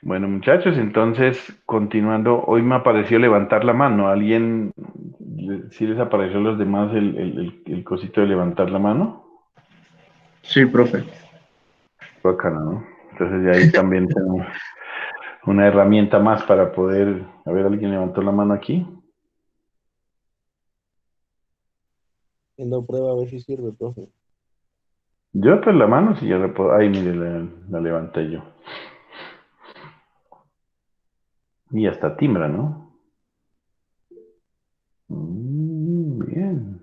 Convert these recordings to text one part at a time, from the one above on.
Bueno, muchachos, entonces, continuando, hoy me apareció levantar la mano. ¿Alguien, sí les apareció a los demás el cosito de levantar la mano? Sí, profe. Bacana, ¿no? Entonces, de ahí también tenemos una herramienta más para poder, a ver, ¿alguien levantó la mano aquí? Haciendo prueba a ver si sirve, profe. Yo, pues la mano, sí, ya la puedo, ay, mire, la levanté yo. Y hasta timbra, ¿no? Bien.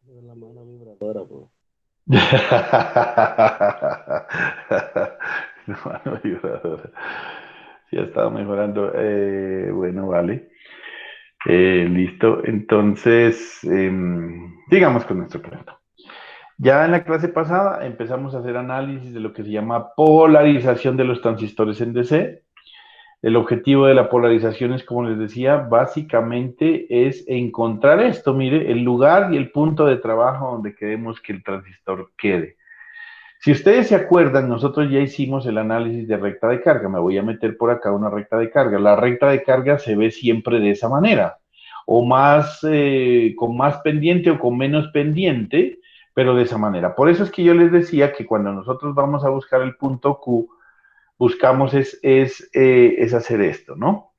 Es la mano vibradora, profe. No, mano vibradora. Sí, ha estado mejorando. Bueno, vale. Listo. Entonces, sigamos con nuestro cuento. Ya en la clase pasada empezamos a hacer análisis de lo que se llama polarización de los transistores en DC. El objetivo de la polarización es, como les decía, básicamente es encontrar esto, mire, el lugar y el punto de trabajo donde queremos que el transistor quede. Si ustedes se acuerdan, nosotros ya hicimos el análisis de recta de carga. Me voy a meter por acá una recta de carga. La recta de carga se ve siempre de esa manera, o más con más pendiente o con menos pendiente, pero de esa manera. Por eso es que yo les decía que cuando nosotros vamos a buscar el punto Q, buscamos es hacer esto, ¿no?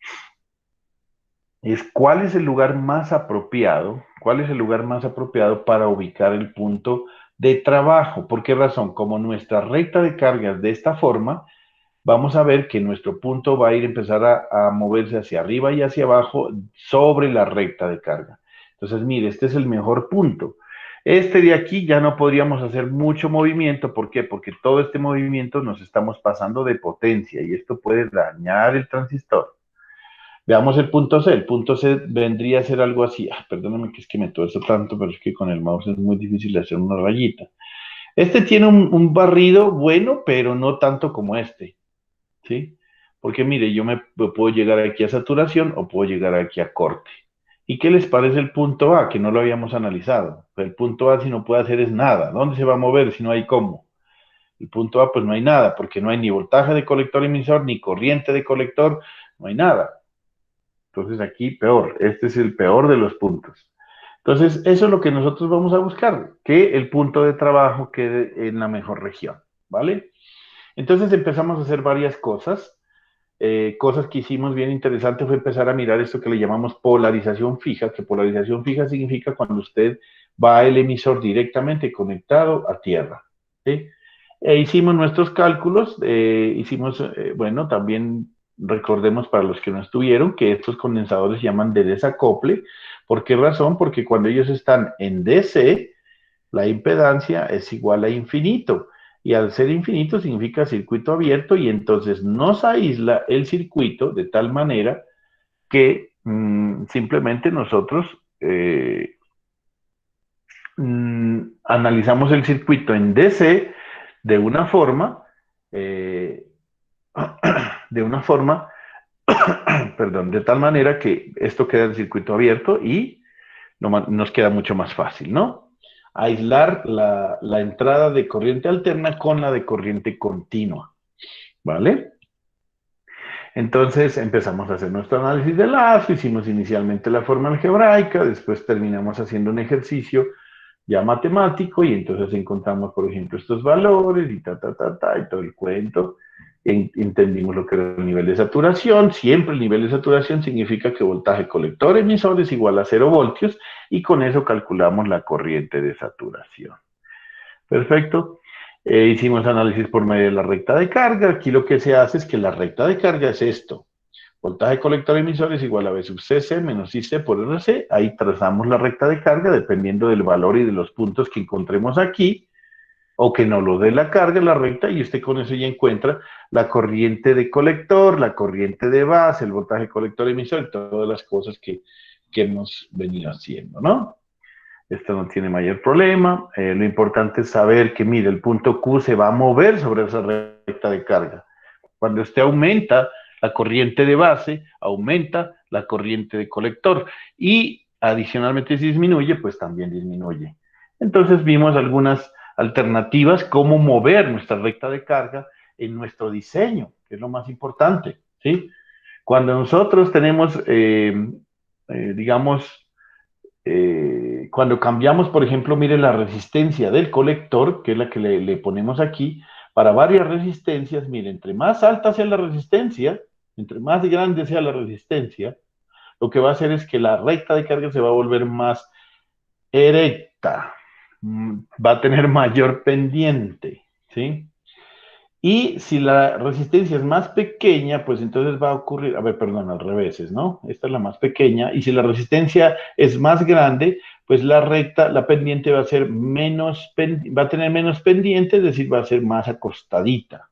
Es cuál es el lugar más apropiado, cuál es el lugar más apropiado para ubicar el punto de trabajo. ¿Por qué razón? Como nuestra recta de cargas de esta forma, vamos a ver que nuestro punto va a ir a empezar a moverse hacia arriba y hacia abajo sobre la recta de carga. Entonces, mire, este es el mejor punto. Este de aquí ya no podríamos hacer mucho movimiento. ¿Por qué? Porque todo este movimiento nos estamos pasando de potencia y esto puede dañar el transistor. Veamos el punto C. El punto C vendría a ser algo así. Perdóname que es que me tuerzo tanto, pero es que con el mouse es muy difícil hacer una rayita. Este tiene un barrido bueno, pero no tanto como este, ¿sí? Porque mire, yo me puedo llegar aquí a saturación o puedo llegar aquí a corte. ¿Y qué les parece el punto A? Que no lo habíamos analizado. El punto A si no puede hacer es nada. ¿Dónde se va a mover si no hay cómo? El punto A pues no hay nada, porque no hay ni voltaje de colector emisor, ni corriente de colector, no hay nada. Entonces aquí peor, este es el peor de los puntos. Entonces eso es lo que nosotros vamos a buscar, que el punto de trabajo quede en la mejor región, ¿vale? Entonces empezamos a hacer varias cosas. Cosas que hicimos bien interesantes fue empezar a mirar esto que le llamamos polarización fija, que polarización fija significa cuando usted va al emisor directamente conectado a tierra. ¿Sí? Hicimos nuestros cálculos, bueno, también recordemos para los que no estuvieron que estos condensadores se llaman de desacople. ¿Por qué razón? Porque cuando ellos están en DC, la impedancia es igual a infinito. Y al ser infinito significa circuito abierto y entonces nos aísla el circuito de tal manera que simplemente nosotros analizamos el circuito en DC de una forma, eh, de una forma, perdón, de tal manera que esto queda en circuito abierto y nos queda mucho más fácil, ¿no? Aislar la entrada de corriente alterna con la de corriente continua, ¿vale? Entonces empezamos a hacer nuestro análisis de lazo, hicimos inicialmente la forma algebraica, después terminamos haciendo un ejercicio ya matemático y entonces encontramos, por ejemplo, estos valores y y todo el cuento. Entendimos lo que era el nivel de saturación. Siempre el nivel de saturación significa que voltaje colector emisor es igual a 0 voltios y con eso calculamos la corriente de saturación. Perfecto. Hicimos análisis por medio de la recta de carga. Aquí lo que se hace es que la recta de carga es esto. Voltaje colector emisor es igual a V sub CC menos IC por RC. Ahí trazamos la recta de carga dependiendo del valor y de los puntos que encontremos aquí o que nos lo dé la carga, la recta, y usted con eso ya encuentra la corriente de colector, la corriente de base, el voltaje colector emisor, todas las cosas que hemos venido haciendo, ¿no? Esto no tiene mayor problema. Lo importante es saber que, mire, el punto Q se va a mover sobre esa recta de carga. Cuando usted aumenta la corriente de base, aumenta la corriente de colector y adicionalmente si disminuye, pues también disminuye. Entonces vimos alternativas, cómo mover nuestra recta de carga en nuestro diseño, que es lo más importante, ¿sí? Cuando nosotros tenemos, digamos, cuando cambiamos, por ejemplo, mire la resistencia del colector, que es la que le ponemos aquí, para varias resistencias, mire, entre más alta sea la resistencia, entre más grande sea la resistencia, lo que va a hacer es que la recta de carga se va a volver más erecta, va a tener mayor pendiente, ¿sí? Y si la resistencia es más pequeña, pues entonces va a ocurrir, a ver, perdón, al revés, ¿no? Esta es la más pequeña. Y si la resistencia es más grande, pues la recta, la pendiente va a ser menos, va a tener menos pendiente, es decir, va a ser más acostadita.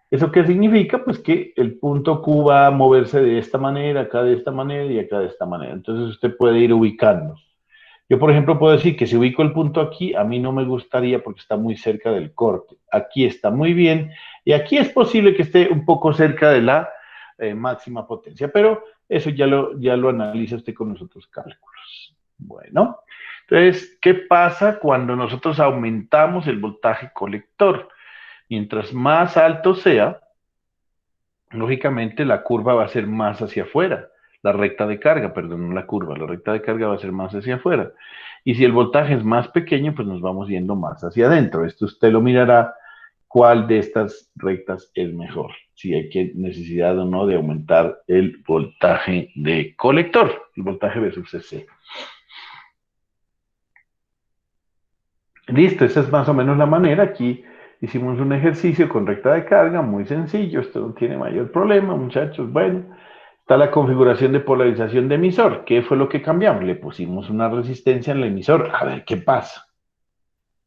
¿Eso qué significa? Pues que el punto Q va a moverse de esta manera, acá de esta manera y acá de esta manera. Entonces usted puede ir ubicando. Yo, por ejemplo, puedo decir que si ubico el punto aquí, a mí no me gustaría porque está muy cerca del corte. Aquí está muy bien y aquí es posible que esté un poco cerca de la máxima potencia, pero eso ya lo analiza usted con los otros cálculos. Bueno, entonces, ¿qué pasa cuando nosotros aumentamos el voltaje colector? Mientras más alto sea, lógicamente la curva va a ser más hacia afuera. La recta de carga, perdón, no la curva, la recta de carga va a ser más hacia afuera. Y si el voltaje es más pequeño, pues nos vamos yendo más hacia adentro. Esto usted lo mirará cuál de estas rectas es mejor, si hay que necesidad o no de aumentar el voltaje de colector, el voltaje versus CC. Listo, esa es más o menos la manera. Aquí hicimos un ejercicio con recta de carga, muy sencillo, esto no tiene mayor problema, muchachos. Bueno, está la configuración de polarización de emisor. ¿Qué fue lo que cambiamos? Le pusimos una resistencia en el emisor, a ver qué pasa.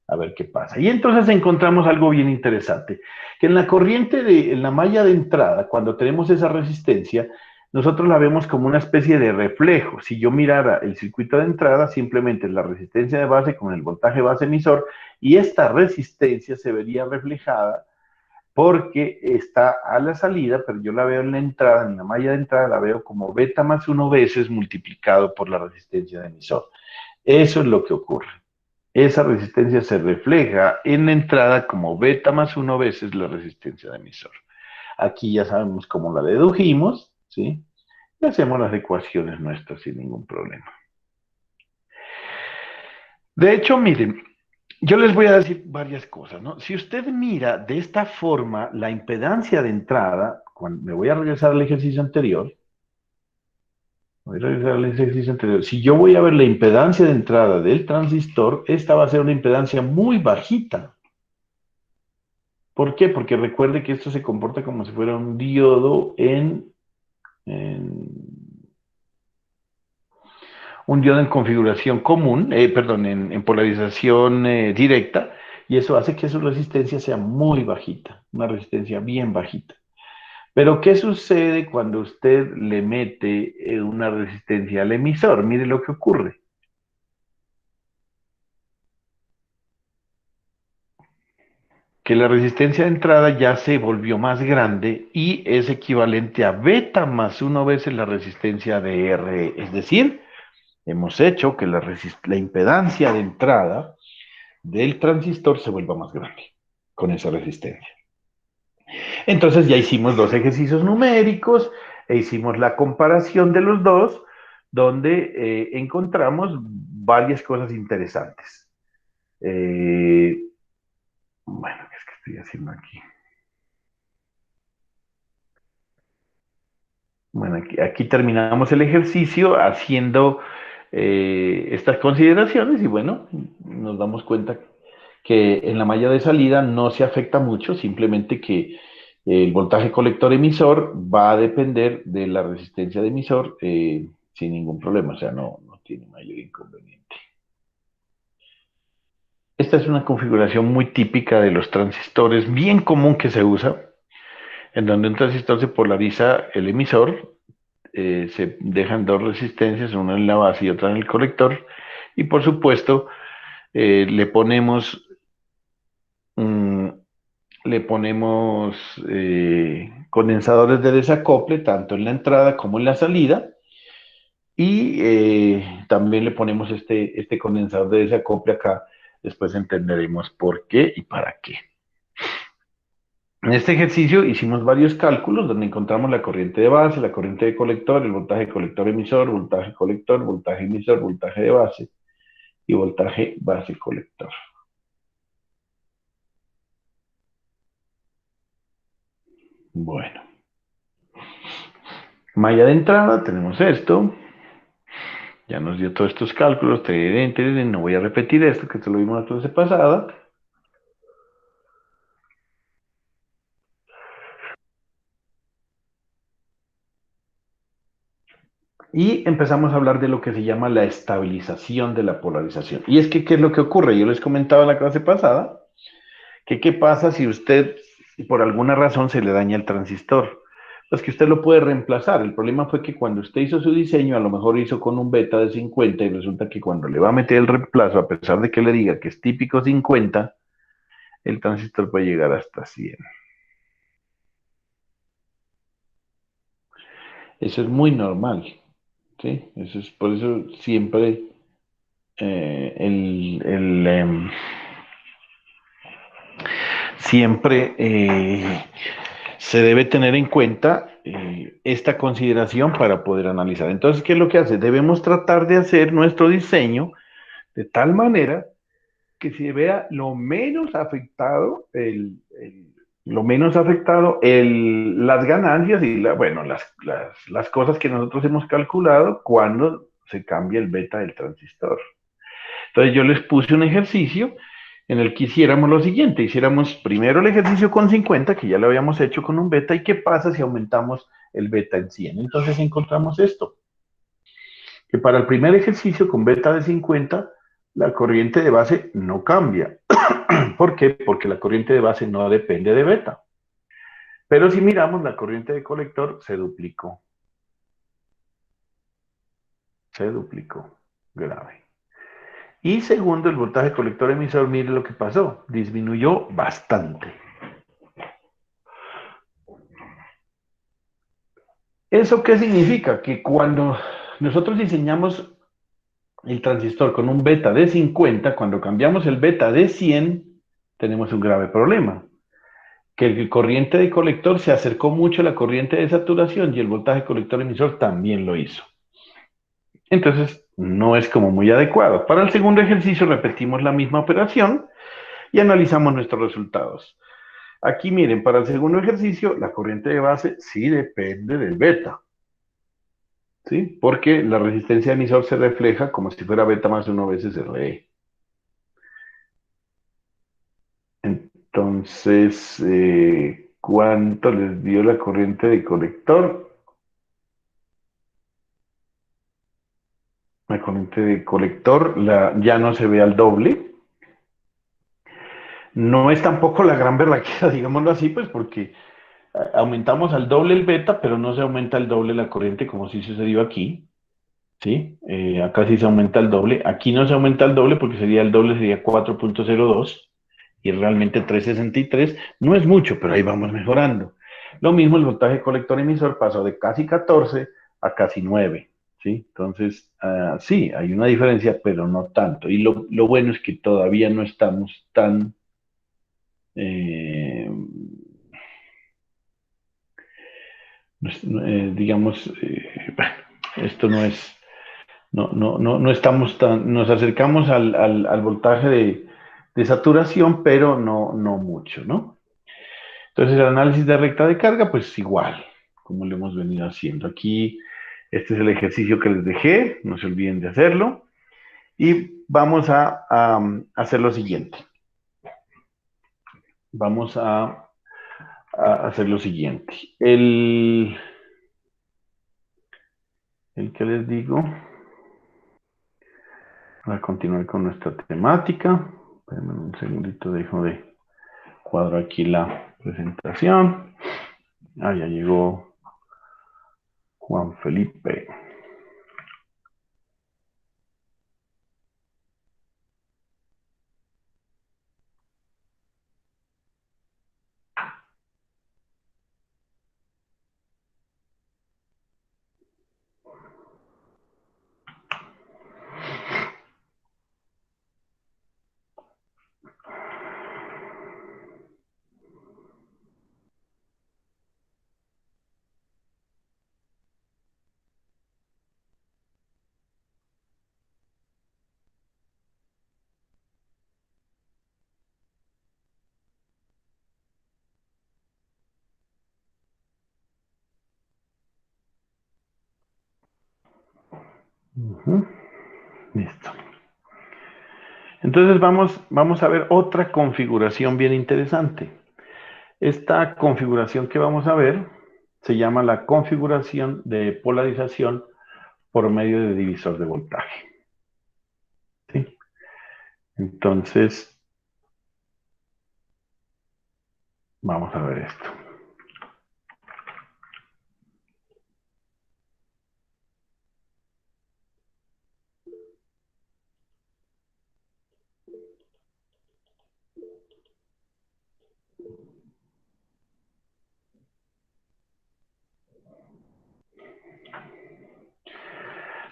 A ver qué pasa. Y entonces encontramos algo bien interesante, que en la corriente en la malla de entrada, cuando tenemos esa resistencia, nosotros la vemos como una especie de reflejo. Si yo mirara el circuito de entrada, simplemente es la resistencia de base con el voltaje base emisor, y esta resistencia se vería reflejada porque está a la salida, pero yo la veo en la entrada, en la malla de entrada, la veo como beta más 1 veces multiplicado por la resistencia de emisor. Eso es lo que ocurre. Esa resistencia se refleja en la entrada como beta más 1 veces la resistencia de emisor. Aquí ya sabemos cómo la dedujimos, ¿sí? Y hacemos las ecuaciones nuestras sin ningún problema. De hecho, miren, yo les voy a decir varias cosas, ¿no? Si usted mira de esta forma la impedancia de entrada, me voy a regresar al ejercicio anterior, si yo voy a ver la impedancia de entrada del transistor, esta va a ser una impedancia muy bajita. ¿Por qué? Porque recuerde que esto se comporta como si fuera un diodo un diodo en configuración común, perdón, en polarización directa, y eso hace que su resistencia sea muy bajita, una resistencia bien bajita. Pero, ¿qué sucede cuando usted le mete una resistencia al emisor? Mire lo que ocurre. Que la resistencia de entrada ya se volvió más grande y es equivalente a beta más 1 veces la resistencia de R. Es decir, hemos hecho que la impedancia de entrada del transistor se vuelva más grande con esa resistencia. Entonces ya hicimos dos ejercicios numéricos e hicimos la comparación de los dos, donde encontramos varias cosas interesantes. Bueno, ¿qué es que estoy haciendo aquí? Bueno, aquí terminamos el ejercicio haciendo estas consideraciones y bueno, nos damos cuenta que en la malla de salida no se afecta mucho, simplemente que el voltaje colector emisor va a depender de la resistencia de emisor sin ningún problema, o sea, no tiene mayor inconveniente. Esta es una configuración muy típica de los transistores, bien común que se usa, en donde un transistor se polariza el emisor, se dejan dos resistencias, una en la base y otra en el colector, y por supuesto le ponemos le ponemos condensadores de desacople tanto en la entrada como en la salida y también le ponemos este condensador de desacople acá Después entenderemos por qué y para qué. En este ejercicio hicimos varios cálculos donde encontramos la corriente de base, la corriente de colector, el voltaje colector emisor, voltaje colector, voltaje emisor, voltaje de base y voltaje base colector. Bueno, malla de entrada, tenemos esto. Ya nos dio todos estos cálculos, no voy a repetir esto, que esto lo vimos la clase pasada. Y empezamos a hablar de lo que se llama la estabilización de la polarización. Y es que, ¿qué es lo que ocurre? Yo les comentaba en la clase pasada que qué pasa si usted, por alguna razón, se le daña el transistor. Pues que usted lo puede reemplazar. El problema fue que cuando usted hizo su diseño, a lo mejor hizo con un beta de 50 y resulta que cuando le va a meter el reemplazo, a pesar de que le diga que es típico 50, el transistor puede llegar hasta 100. Eso es muy normal, ¿sí? Eso es, por eso siempre siempre se debe tener en cuenta esta consideración para poder analizar. Entonces, ¿qué es lo que hace? Debemos tratar de hacer nuestro diseño de tal manera que se vea lo menos afectado las ganancias y bueno, las cosas que nosotros hemos calculado cuando se cambia el beta del transistor. Entonces yo les puse un ejercicio en el que hiciéramos lo siguiente, hiciéramos primero el ejercicio con 50, que ya lo habíamos hecho con un beta, y qué pasa si aumentamos el beta en 100. Entonces encontramos esto, que para el primer ejercicio con beta de 50, la corriente de base no cambia. ¿Por qué? Porque la corriente de base no depende de beta. Pero si miramos, la corriente de colector se duplicó. Se duplicó. Grave. Y segundo, el voltaje colector emisor, mire lo que pasó. Disminuyó bastante. ¿Eso qué significa? Que cuando nosotros diseñamos el transistor con un beta de 50, cuando cambiamos el beta de 100, tenemos un grave problema. Que el corriente de colector se acercó mucho a la corriente de saturación y el voltaje colector emisor también lo hizo. Entonces, no es como muy adecuado. Para el segundo ejercicio repetimos la misma operación y analizamos nuestros resultados. Aquí miren, para el segundo ejercicio, la corriente de base sí depende del beta. ¿Sí? Porque la resistencia de emisor se refleja como si fuera beta más de 1 veces RE. Entonces, ¿cuánto les dio la corriente de colector? La corriente de colector ya no se ve al doble. No es tampoco la gran berraquera, digámoslo así, pues porque aumentamos al doble el beta, pero no se aumenta el doble la corriente como sí sucedió aquí. ¿Sí? Acá sí se aumenta el doble. Aquí no se aumenta el doble porque sería el doble, sería 4,02 y realmente 3,63. No es mucho, pero ahí vamos mejorando. Lo mismo el voltaje colector emisor pasó de casi 14 a casi 9. ¿Sí? Entonces, sí, hay una diferencia, pero no tanto. Y lo bueno es que todavía no estamos tan, eh, digamos, bueno, esto no es, no estamos tan, nos acercamos al voltaje de saturación, pero no mucho, ¿no? Entonces el análisis de recta de carga, pues igual, como lo hemos venido haciendo. Aquí, este es el ejercicio que les dejé, no se olviden de hacerlo. Y vamos a hacer lo siguiente. Vamos a hacer lo siguiente. El que les digo, a continuar con nuestra temática. Espérenme un segundito, dejo de cuadro aquí la presentación. Ya llegó Juan Felipe. Ujú. Listo. Entonces vamos a ver otra configuración bien interesante. Esta configuración que vamos a ver se llama la configuración de polarización por medio de divisor de voltaje. ¿Sí? Entonces, vamos a ver esto.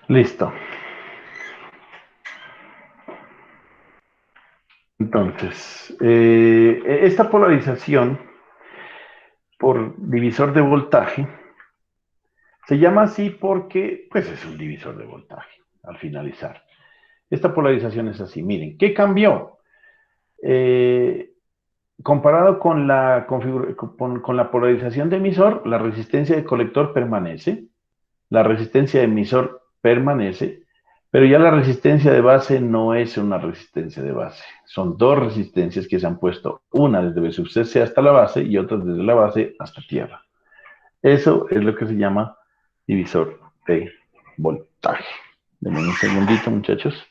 Listo. Entonces, esta polarización por divisor de voltaje se llama así porque, pues, es un divisor de voltaje al finalizar. Esta polarización es así. Miren, ¿qué cambió? Eh, Comparado con con la polarización de emisor, la resistencia de colector permanece, la resistencia de emisor permanece, pero ya la resistencia de base no es una resistencia de base. Son dos resistencias que se han puesto, una desde B sub C hasta la base y otra desde la base hasta tierra. Eso es lo que se llama divisor de voltaje. Denme un segundito, muchachos.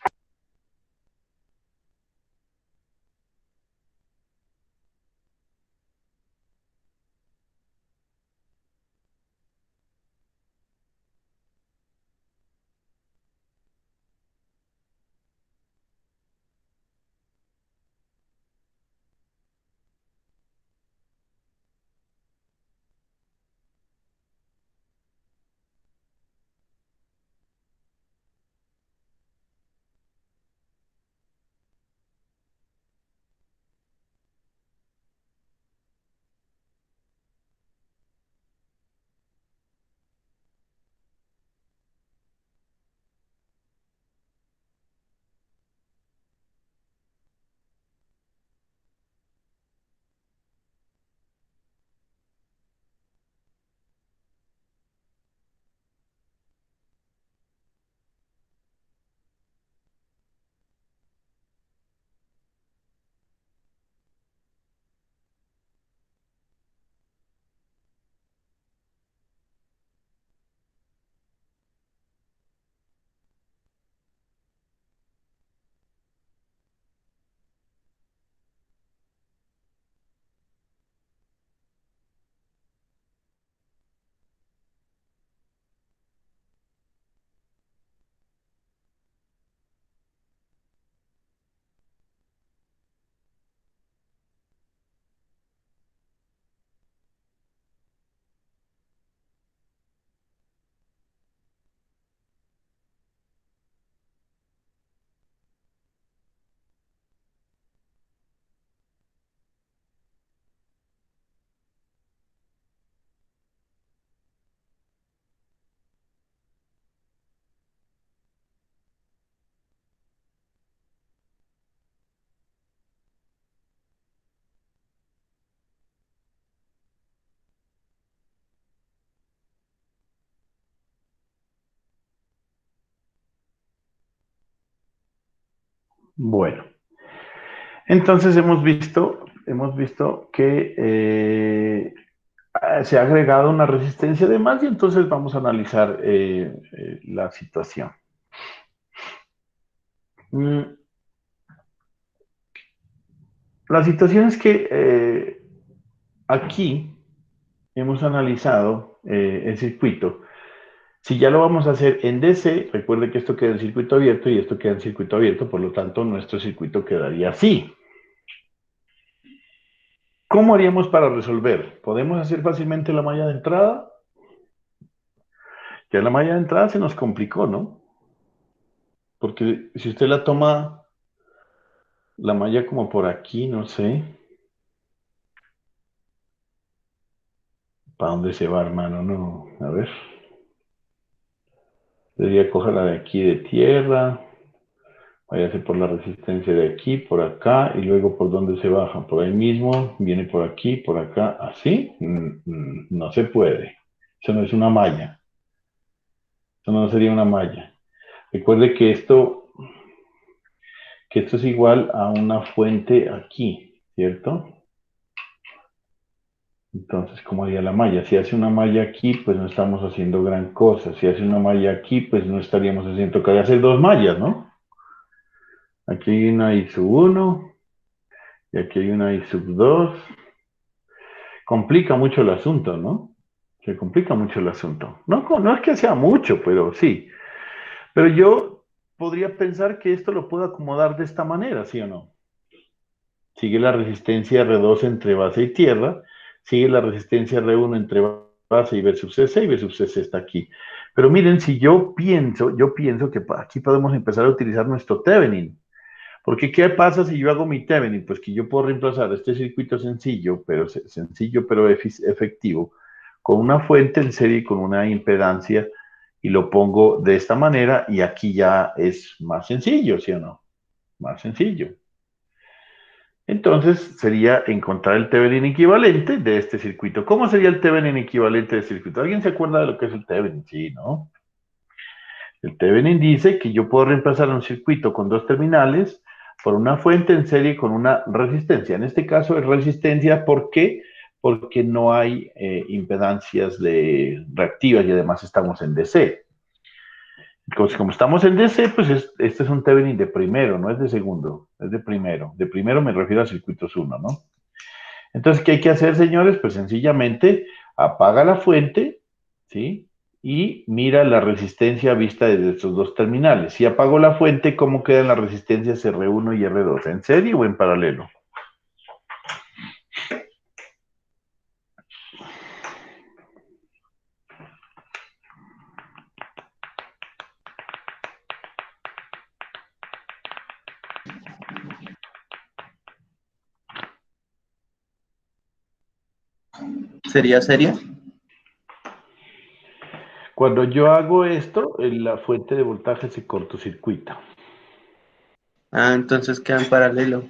Bueno, entonces hemos visto que se ha agregado una resistencia de más y entonces vamos a analizar la situación. Mm, la situación es que aquí hemos analizado el circuito. Si ya lo vamos a hacer en DC, recuerde que esto queda en circuito abierto y esto queda en circuito abierto, por lo tanto nuestro circuito quedaría así. ¿Cómo haríamos para resolver? ¿Podemos hacer fácilmente la malla de entrada? Ya la malla de entrada se nos complicó, ¿no? Porque si usted la toma, la malla como por aquí, no sé, ¿para dónde se va, hermano? No, a ver. Debería coger la de aquí de tierra, váyase por la resistencia de aquí, por acá, y luego por dónde se baja, por ahí mismo, viene por aquí, por acá, así, no se puede. Eso no es una malla, eso no sería una malla. Recuerde que esto es igual a una fuente aquí, ¿cierto? Entonces, ¿cómo haría la malla? Si hace una malla aquí, pues no estamos haciendo gran cosa. Si hace una malla aquí, pues no estaríamos haciendo, tocaría hacer dos mallas, ¿no? Aquí hay una I sub 1 y aquí hay una I sub 2. Complica mucho el asunto, ¿no? Se complica mucho el asunto. No, no es que sea mucho, pero sí. Pero yo podría pensar que esto lo puedo acomodar de esta manera, ¿sí o no? Sigue la resistencia R2 entre base y tierra, sigue la resistencia R1 entre base y B sub CC, y B sub CC está aquí. Pero miren, si yo pienso que aquí podemos empezar a utilizar nuestro Thevenin. Porque ¿qué pasa si yo hago mi Thevenin? Pues que yo puedo reemplazar este circuito sencillo pero efectivo, con una fuente en serie y con una impedancia, y lo pongo de esta manera, y aquí ya es más sencillo, ¿sí o no? Más sencillo. Entonces sería encontrar el Thevenin equivalente de este circuito. ¿Cómo sería el Thevenin equivalente de este circuito? ¿Alguien se acuerda de lo que es el Thevenin? Sí, ¿no? El Thevenin dice que yo puedo reemplazar un circuito con dos terminales por una fuente en serie con una resistencia. En este caso es resistencia, ¿por qué? Porque no hay impedancias reactivas y además estamos en DC. Como estamos en DC, pues este es un Thevenin de primero, no es de segundo, es de primero. De primero me refiero a circuitos 1, ¿no? Entonces, ¿qué hay que hacer, señores? Pues sencillamente apaga la fuente, ¿sí? Y mira la resistencia vista desde estos dos terminales. Si apago la fuente, ¿cómo quedan las resistencias R1 y R2? ¿En serie o en paralelo? ¿Sería seria? Cuando yo hago esto, la fuente de voltaje se cortocircuita. Ah, entonces queda en paralelo.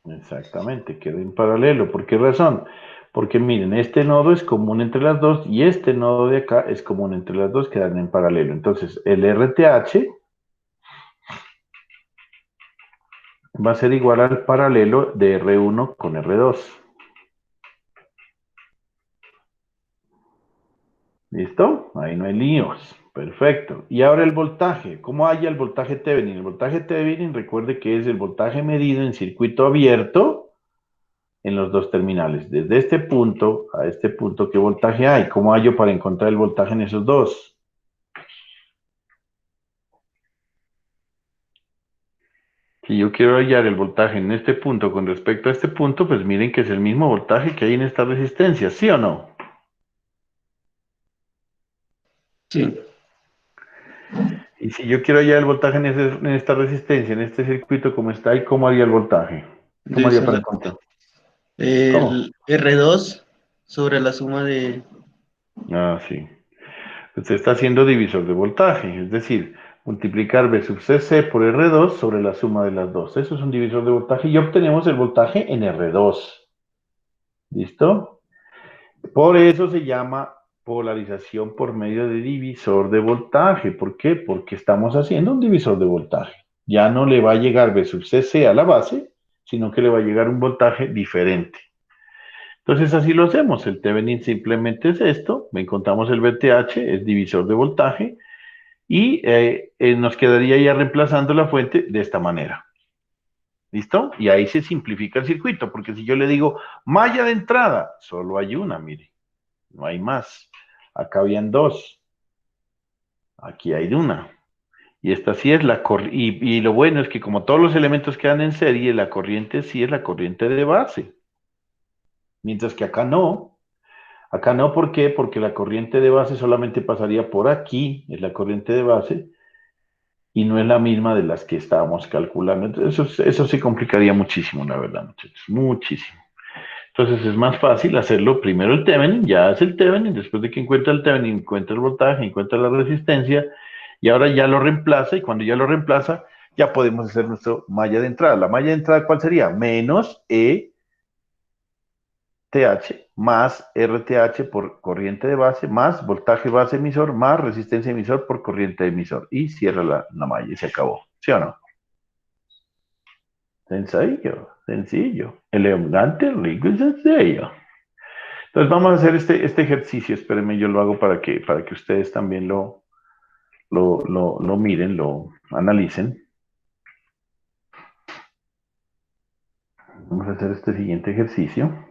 Exactamente, queda en paralelo. ¿Por qué razón? Porque miren, este nodo es común entre las dos y este nodo de acá es común entre las dos, quedan en paralelo. Entonces, el RTH va a ser igual al paralelo de R1 con R2. ¿Listo? Ahí no hay líos. Perfecto. Y ahora el voltaje. ¿Cómo halla el voltaje Thevenin? El voltaje Thevenin, recuerde que es el voltaje medido en circuito abierto en los dos terminales. Desde este punto a este punto, ¿qué voltaje hay? ¿Cómo hallo para encontrar el voltaje en esos dos? Si yo quiero hallar el voltaje en este punto con respecto a este punto, pues miren que es el mismo voltaje que hay en esta resistencia, ¿sí o no? Sí. Y si yo quiero hallar el voltaje en esta resistencia, en este circuito, ¿cómo está? ¿Y cómo haría el voltaje? ¿Cómo Debe haría ser para encontrar? ¿Cómo? el R2 sobre la suma de... Ah, sí. Usted está haciendo divisor de voltaje, es decir, multiplicar B sub CC por R2 sobre la suma de las dos. Eso es un divisor de voltaje y obtenemos el voltaje en R2. ¿Listo? Por eso se llama polarización por medio de divisor de voltaje. ¿Por qué? Porque estamos haciendo un divisor de voltaje. Ya no le va a llegar B sub CC a la base, sino que le va a llegar un voltaje diferente. Entonces así lo hacemos. El Thevenin simplemente es esto. Encontramos el VTH, es divisor de voltaje, y nos quedaría ya reemplazando la fuente de esta manera. ¿Listo? Y ahí se simplifica el circuito, porque si yo le digo malla de entrada, solo hay una, mire. No hay más. Acá habían dos. Aquí hay una. Y esta sí es la corriente. Y lo bueno es que como todos los elementos quedan en serie, la corriente sí es la corriente de base. Mientras que acá no. Acá no, ¿por qué? Porque la corriente de base solamente pasaría por aquí, es la corriente de base, y no es la misma de las que estábamos calculando. Entonces, eso se complicaría muchísimo, la verdad, muchachos. Muchísimo. Entonces es más fácil hacerlo primero el Thevenin, ya hace el Thevenin, después de que encuentra el Thevenin, encuentra el voltaje, encuentra la resistencia, y ahora ya lo reemplaza, y cuando ya lo reemplaza, ya podemos hacer nuestra malla de entrada. ¿La malla de entrada cuál sería? Menos ETH más RTH por corriente de base, más voltaje base emisor, más resistencia emisor por corriente emisor. Y cierra la malla y se acabó. ¿Sí o no? Sencillo, sencillo. Elegante, rico y sencillo. Entonces vamos a hacer este ejercicio. Espérenme, yo lo hago para que ustedes también lo miren, lo analicen. Vamos a hacer este siguiente ejercicio.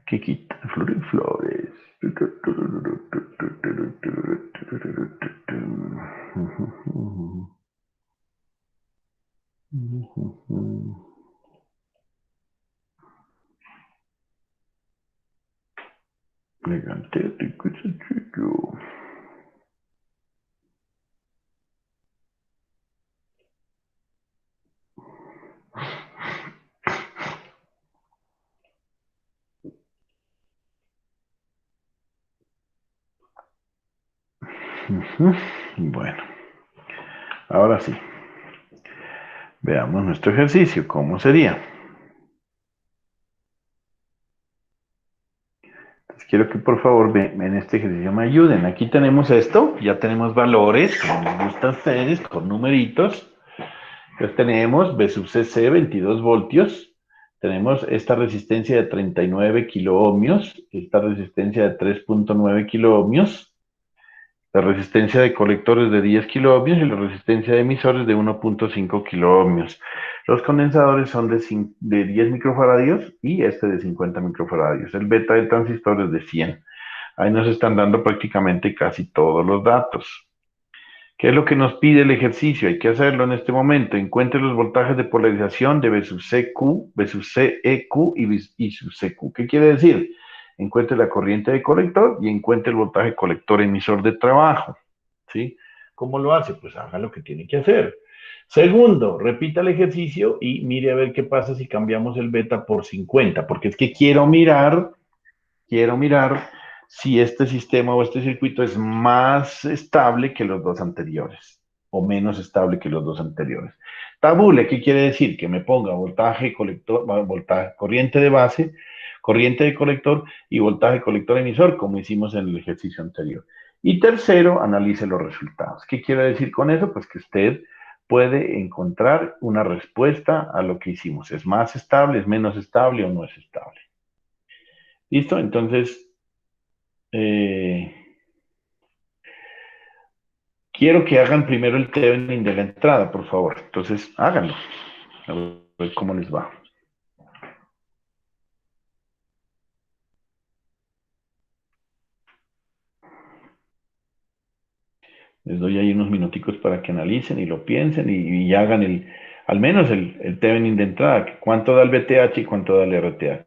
Que quita flores. Elegante, rico y sencillo. Bueno, ahora sí. Veamos nuestro ejercicio. ¿Cómo sería? Entonces, quiero que por favor en este ejercicio me ayuden. Aquí tenemos esto. Ya tenemos valores, como les gusta a ustedes, con numeritos. Entonces tenemos B sub CC 22 voltios. Tenemos esta resistencia de 39 kiloohmios. Esta resistencia de 3.9 kiloohmios. La resistencia de colectores de 10 kiloohmios y la resistencia de emisores de 1.5 kiloohmios. Los condensadores son de 10 microfaradios y este de 50 microfaradios. El beta del transistor es de 100. Ahí nos están dando prácticamente casi todos los datos. ¿Qué es lo que nos pide el ejercicio? Hay que hacerlo en este momento. Encuentre los voltajes de polarización de B sub CQ, B sub CEQ y I sub CQ. ¿Qué quiere decir? Encuentre la corriente de colector y encuentre el voltaje colector emisor de trabajo. ¿Sí? ¿Cómo lo hace? Pues haga lo que tiene que hacer. Segundo, repita el ejercicio y mire a ver qué pasa si cambiamos el beta por 50, porque es que quiero mirar si este sistema o este circuito es más estable que los dos anteriores o menos estable que los dos anteriores. Tabule, ¿qué quiere decir? Que me ponga voltaje colector, voltaje, corriente de base, corriente de colector y voltaje colector emisor, como hicimos en el ejercicio anterior. Y tercero, analice los resultados. ¿Qué quiere decir con eso? Pues que usted puede encontrar una respuesta a lo que hicimos. ¿Es más estable, es menos estable o no es estable? ¿Listo? Entonces, eh, quiero que hagan primero el Thevenin de la entrada, por favor. Entonces, háganlo. A ver cómo les va. Les doy ahí unos minuticos para que analicen y lo piensen y hagan al menos el Thevenin de entrada. ¿Cuánto da el BTH y cuánto da el RTH?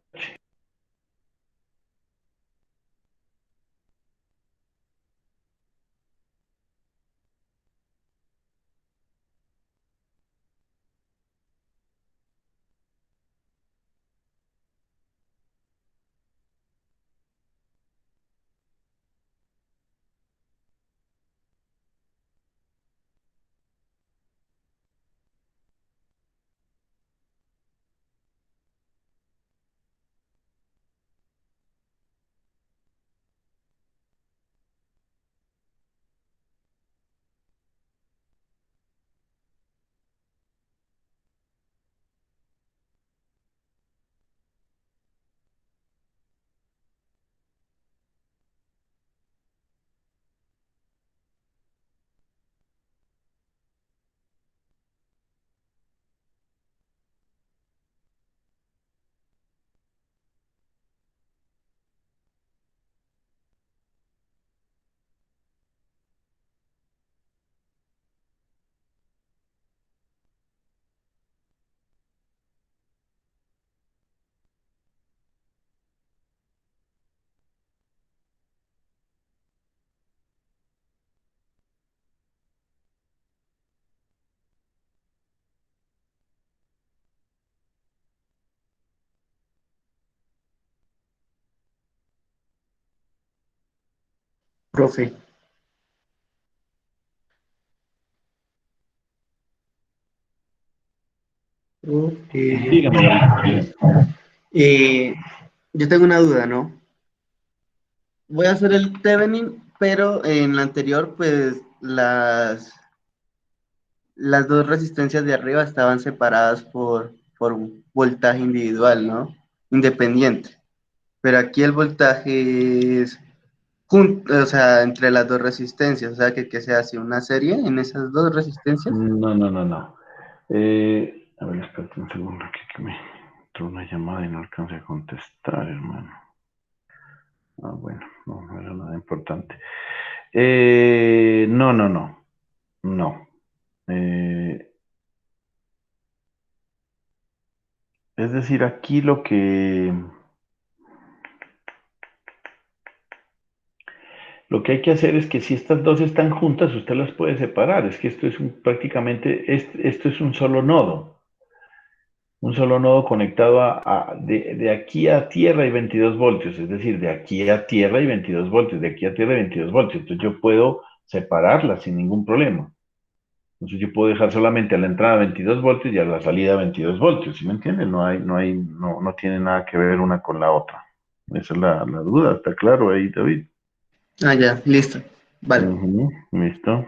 Profe. Ok. Dígame, David, dígame. Eh, yo tengo una duda, ¿no? Voy a hacer el Thevenin, pero en la anterior, pues las dos resistencias de arriba estaban separadas por un voltaje individual, ¿no? Independiente. Pero aquí el voltaje es o sea, entre las dos resistencias, o sea, que se hace una serie en esas dos resistencias. No, no, no, no. A ver, espérate un segundo aquí que me entró una llamada y no alcancé a contestar, hermano. Ah, bueno, no, no era nada importante. No, no, no, no. Eh, es decir, aquí lo que hay que hacer es que si estas dos están juntas, usted las puede separar. Es que esto es prácticamente, esto es un solo nodo conectado de aquí a tierra y 22 voltios, es decir, de aquí a tierra y 22 voltios, de aquí a tierra y 22 voltios. Entonces yo puedo separarlas sin ningún problema. Entonces yo puedo dejar solamente a la entrada 22 voltios y a la salida 22 voltios, ¿sí me entienden? No tiene nada que ver una con la otra. Esa es la duda, está claro ahí, David. Ah, ya, listo. Vale. Ujú, listo.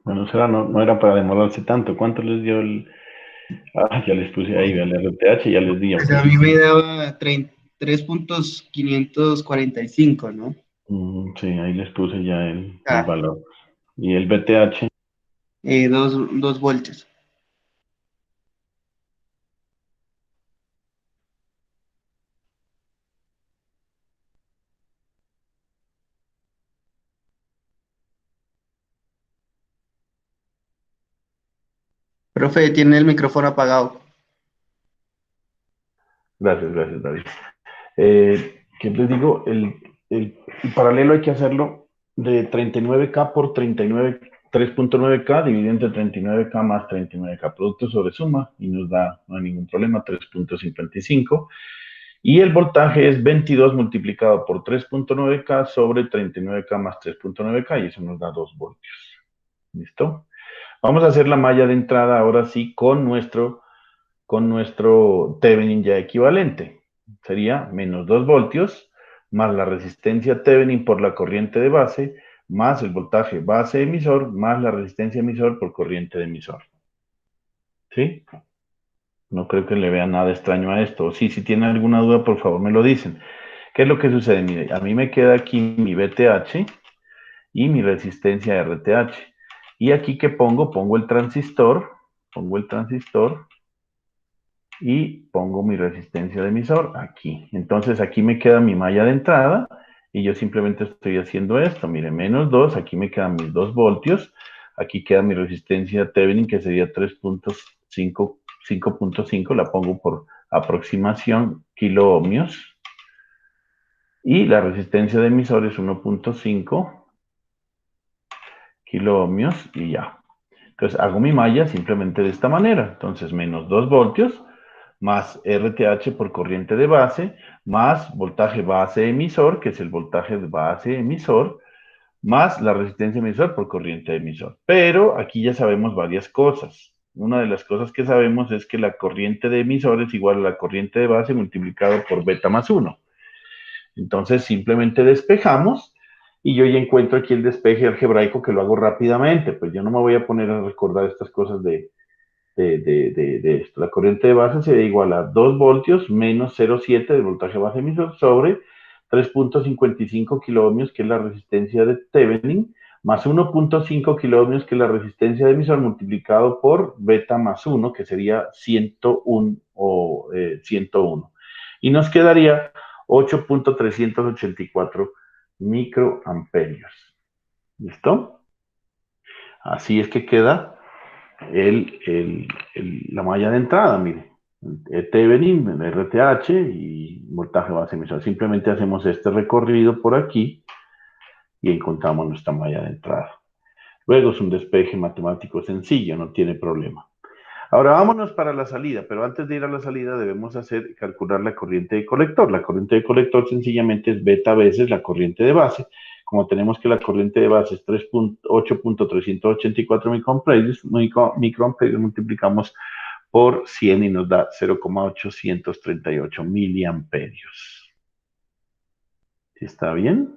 Bueno, será, no, no era para demorarse tanto. ¿Cuánto les dio el...? Ah, ya les puse ahí, el RTH, ya les di, Pues aunque a sí. mí me daba 3.545, ¿no? Sí, ahí les puse ya el Ah, valor. Y el BTH, 2 voltios. Profe, tiene el micrófono apagado. gracias, gracias, David. ¿Qué les digo? El paralelo hay que hacerlo de 39K por 39, 3.9K dividido entre 39K más 39K, producto sobre suma, y nos da, no hay ningún problema, 3.55. Y el voltaje es 22 multiplicado por 3.9K sobre 39K más 3.9K, y eso nos da 2 voltios. ¿Listo? Vamos a hacer la malla de entrada ahora sí con nuestro Thevenin ya equivalente. Sería menos 2 voltios más la resistencia Thevenin por la corriente de base más el voltaje base emisor más la resistencia emisor por corriente de emisor. ¿Sí? No creo que le vean nada extraño a esto. O sí, si tienen alguna duda, por favor me lo dicen. ¿Qué es lo que sucede? Mire, a mí me queda aquí mi BTH y mi resistencia RTH. Y aquí que pongo, pongo el transistor y pongo mi resistencia de emisor aquí. Entonces aquí me queda mi malla de entrada y yo simplemente estoy haciendo esto. Mire, menos 2, aquí me quedan mis 2 voltios, aquí queda mi resistencia Thevenin que sería 3.5, 5.5, la pongo por aproximación kilo ohmios y la resistencia de emisor es 1.5 kilo ohmios y ya. Entonces hago mi malla simplemente de esta manera. Entonces menos 2 voltios más RTH por corriente de base, más voltaje base emisor, que es el voltaje de base emisor, más la resistencia emisor por corriente emisor. Pero aquí ya sabemos varias cosas. Una de las cosas que sabemos es que la corriente de emisor es igual a la corriente de base multiplicado por beta más 1. Entonces simplemente despejamos y yo ya encuentro aquí el despeje algebraico que lo hago rápidamente. Pues yo no me voy a poner a recordar estas cosas de esto. La corriente de base sería igual a 2 voltios menos 0,7 del voltaje base emisor sobre 3.55 kiloohmios, que es la resistencia de Thevenin, más 1.5 kiloohmios, que es la resistencia de emisor, multiplicado por beta más 1, que sería 101 o 101. Y nos quedaría 8.384 microamperios. ¿Listo? Así es que queda la malla de entrada, mire. Thevenin, el RTH y voltaje base emisor. Simplemente hacemos este recorrido por aquí y encontramos nuestra malla de entrada. Luego es un despeje matemático sencillo, no tiene problema. Ahora vámonos para la salida, pero antes de ir a la salida debemos calcular la corriente de colector. La corriente de colector sencillamente es beta veces la corriente de base. Como tenemos que la corriente de base es 8.384 microamperios, multiplicamos por 100 y nos da 0,838 miliamperios. ¿Sí está bien?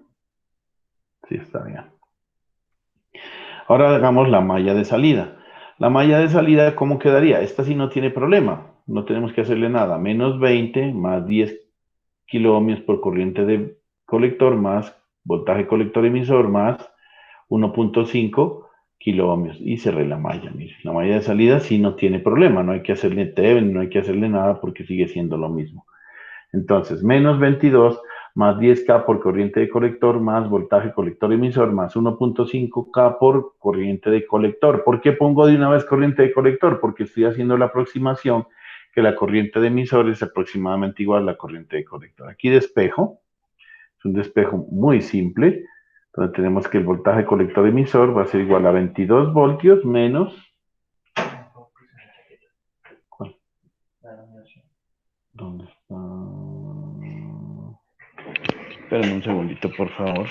Sí está bien. Ahora hagamos la malla de salida. La malla de salida, ¿cómo quedaría? Esta sí no tiene problema, no tenemos que hacerle nada. Menos 20 más 10 kiloohmios por corriente de colector más voltaje colector emisor más 1.5 kiloohmios y cerré la malla. Mire, la malla de salida sí no tiene problema, no hay que hacerle Thevenin, no hay que hacerle nada porque sigue siendo lo mismo. Entonces, menos 22 más 10K por corriente de colector más voltaje colector emisor más 1.5K por corriente de colector. ¿Por qué pongo de una vez corriente de colector? Porque estoy haciendo la aproximación que la corriente de emisor es aproximadamente igual a la corriente de colector. Aquí despejo, es un despejo muy simple, donde tenemos que el voltaje colector emisor va a ser igual a 22 voltios menos... ¿Cuál? ¿Dónde está? Espérenme un segundito, por favor.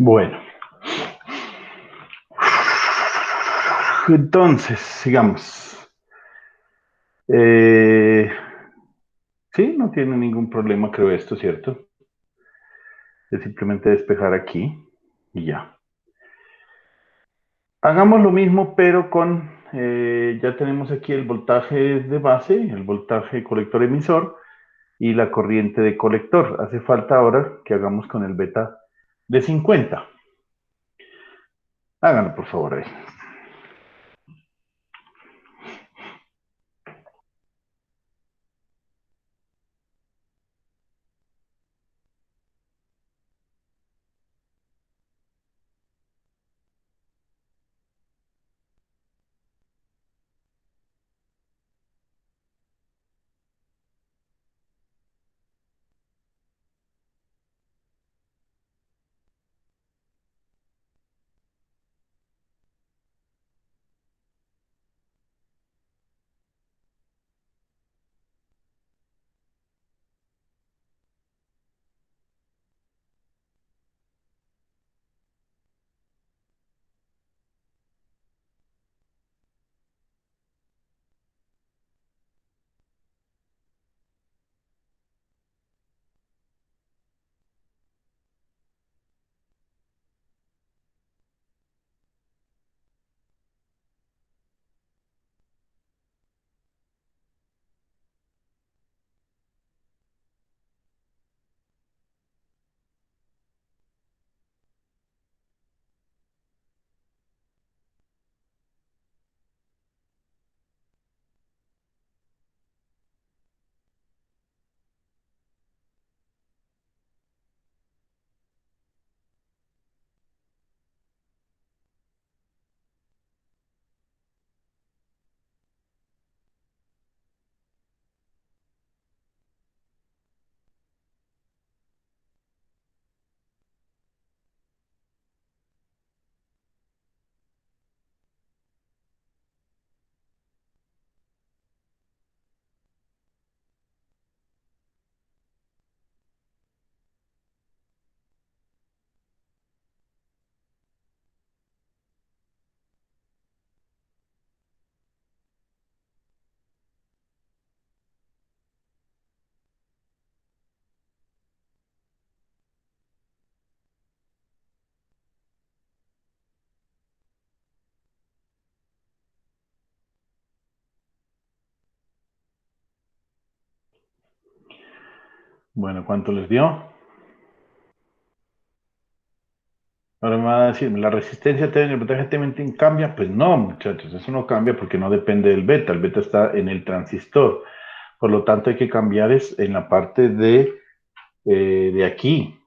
Bueno, entonces, sigamos. Sí, no tiene ningún problema, creo esto, ¿cierto? Es simplemente despejar aquí y ya. Hagamos lo mismo, pero con, ya tenemos aquí el voltaje de base, el voltaje colector emisor y la corriente de colector. Hace falta ahora que hagamos con el beta de 50. Háganlo, por favor, ahí. Bueno, ¿cuánto les dio? Ahora me va a decir, ¿la resistencia T en el voltaje T cambia? Pues no, muchachos, eso no cambia porque no depende del beta. El beta está en el transistor. Por lo tanto, hay que cambiar es en la parte de aquí.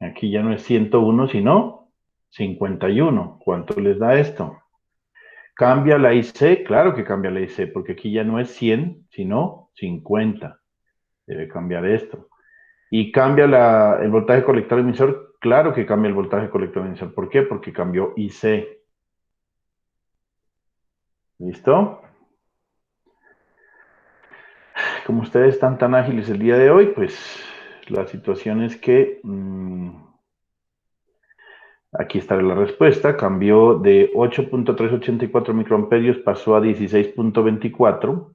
Aquí ya no es 101, sino 51. ¿Cuánto les da esto? ¿Cambia la IC? Claro que cambia la IC, porque aquí ya no es 100, sino 50. Debe cambiar esto. ¿Y cambia el voltaje colector emisor? Claro que cambia el voltaje colector emisor. ¿Por qué? Porque cambió IC. ¿Listo? Como ustedes están tan ágiles el día de hoy, pues la situación es que aquí está la respuesta. Cambió de 8.384 microamperios, pasó a 16.24.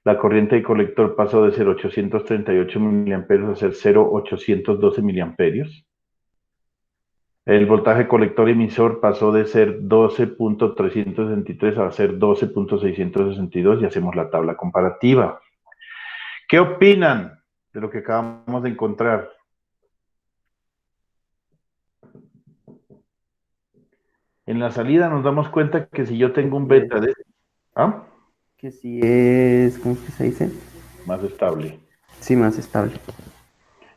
La corriente de colector pasó de ser 838 miliamperios a ser 0,812 miliamperios. El voltaje colector emisor pasó de ser 12.363 a ser 12.662 y hacemos la tabla comparativa. ¿Qué opinan de lo que acabamos de encontrar? En la salida nos damos cuenta que si yo tengo un beta de... ¿Ah? Que sí es, ¿cómo es que se dice? Más estable. Sí, más estable.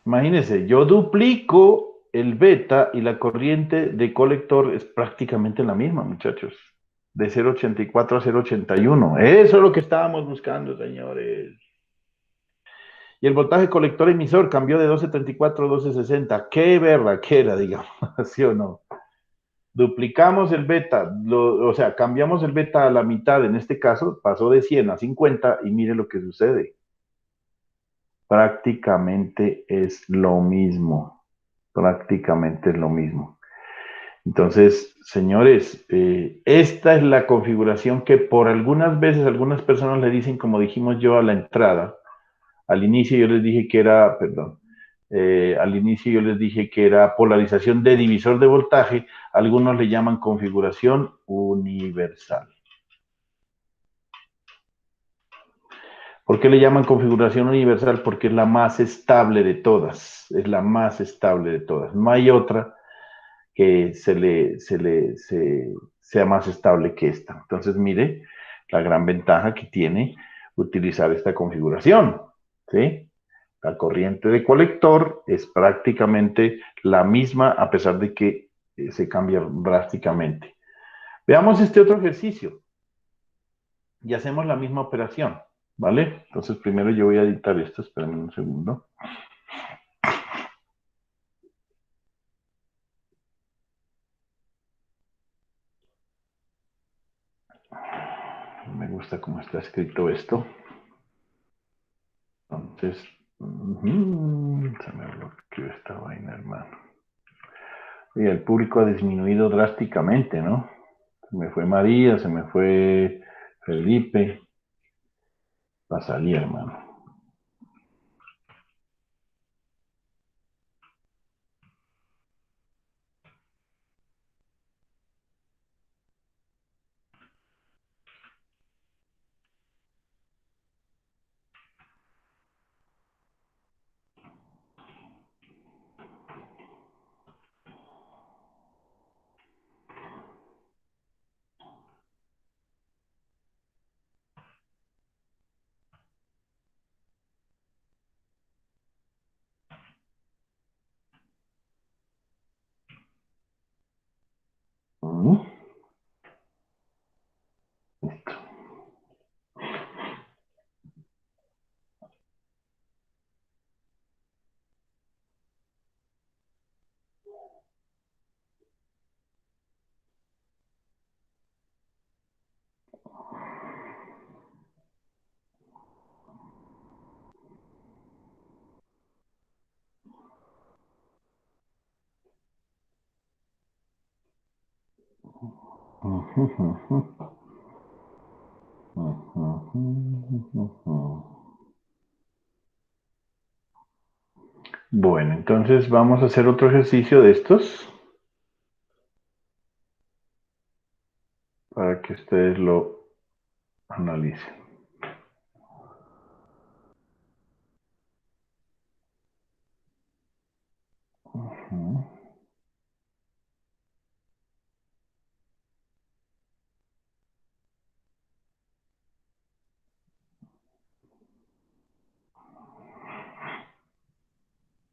Imagínense, yo duplico el beta y la corriente de colector es prácticamente la misma, muchachos. De 0,84 a 0,81. Eso es lo que estábamos buscando, señores. Y el voltaje colector emisor cambió de 12.34 a 12.60. Qué berraquera, digamos, ¿sí o no? Duplicamos el beta, o sea, cambiamos el beta a la mitad, en este caso, pasó de 100 a 50 y mire lo que sucede. Prácticamente es lo mismo. Prácticamente es lo mismo. Entonces, señores, esta es la configuración que por algunas veces algunas personas le dicen, como dijimos yo a la entrada, al inicio yo les dije que era, perdón, al inicio yo les dije que era polarización de divisor de voltaje, algunos le llaman configuración universal. ¿Por qué le llaman configuración universal? Porque es la más estable de todas, es la más estable de todas. No hay otra que sea más estable que esta. Entonces, mire la gran ventaja que tiene utilizar esta configuración, ¿sí? La corriente de colector es prácticamente la misma a pesar de que se cambia drásticamente. Veamos este otro ejercicio y hacemos la misma operación, ¿vale? Entonces, primero yo voy a editar esto, espérenme un segundo. Me gusta cómo está escrito esto. Entonces, se me bloqueó esta vaina, hermano. Y el público ha disminuido drásticamente, ¿no? Se me fue María, se me fue Felipe. Va a salir, hermano. Listo. Bueno, entonces vamos a hacer otro ejercicio de estos para que ustedes lo analicen.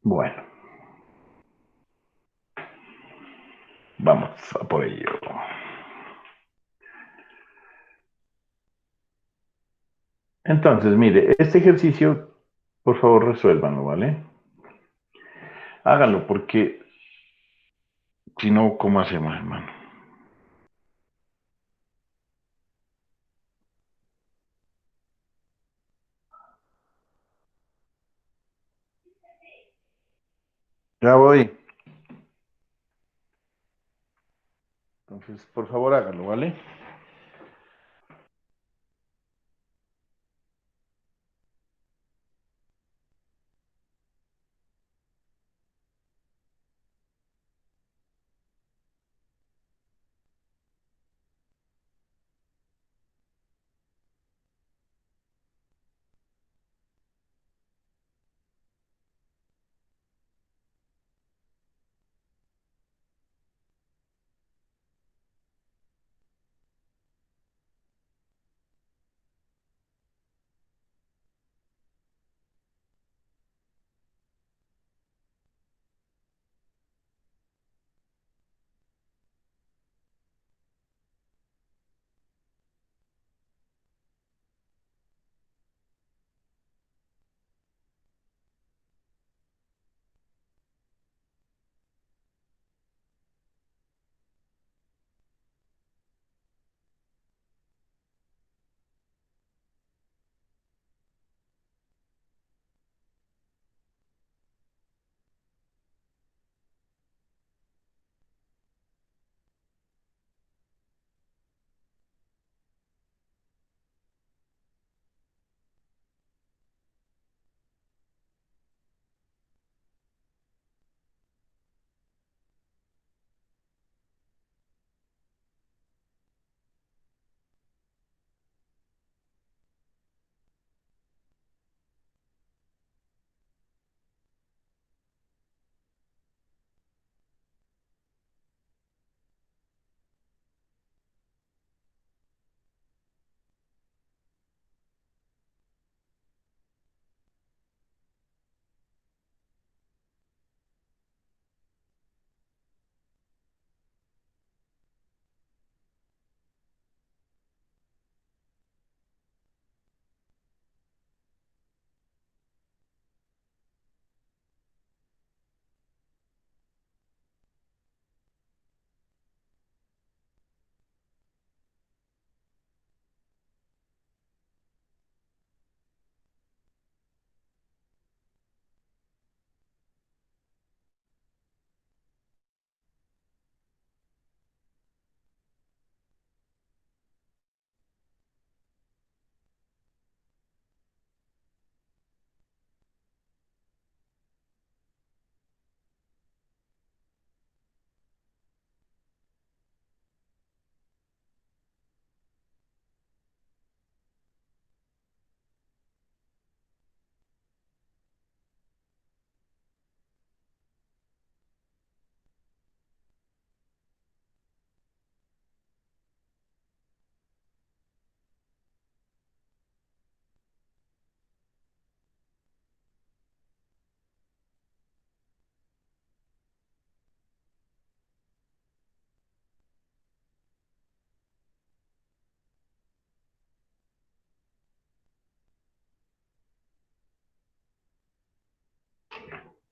Bueno, vamos a por ello. Entonces, mire, este ejercicio, por favor, resuélvanlo, ¿vale? Háganlo porque si no, ¿cómo hacemos, hermano? Ya voy. Entonces, por favor, háganlo, ¿vale?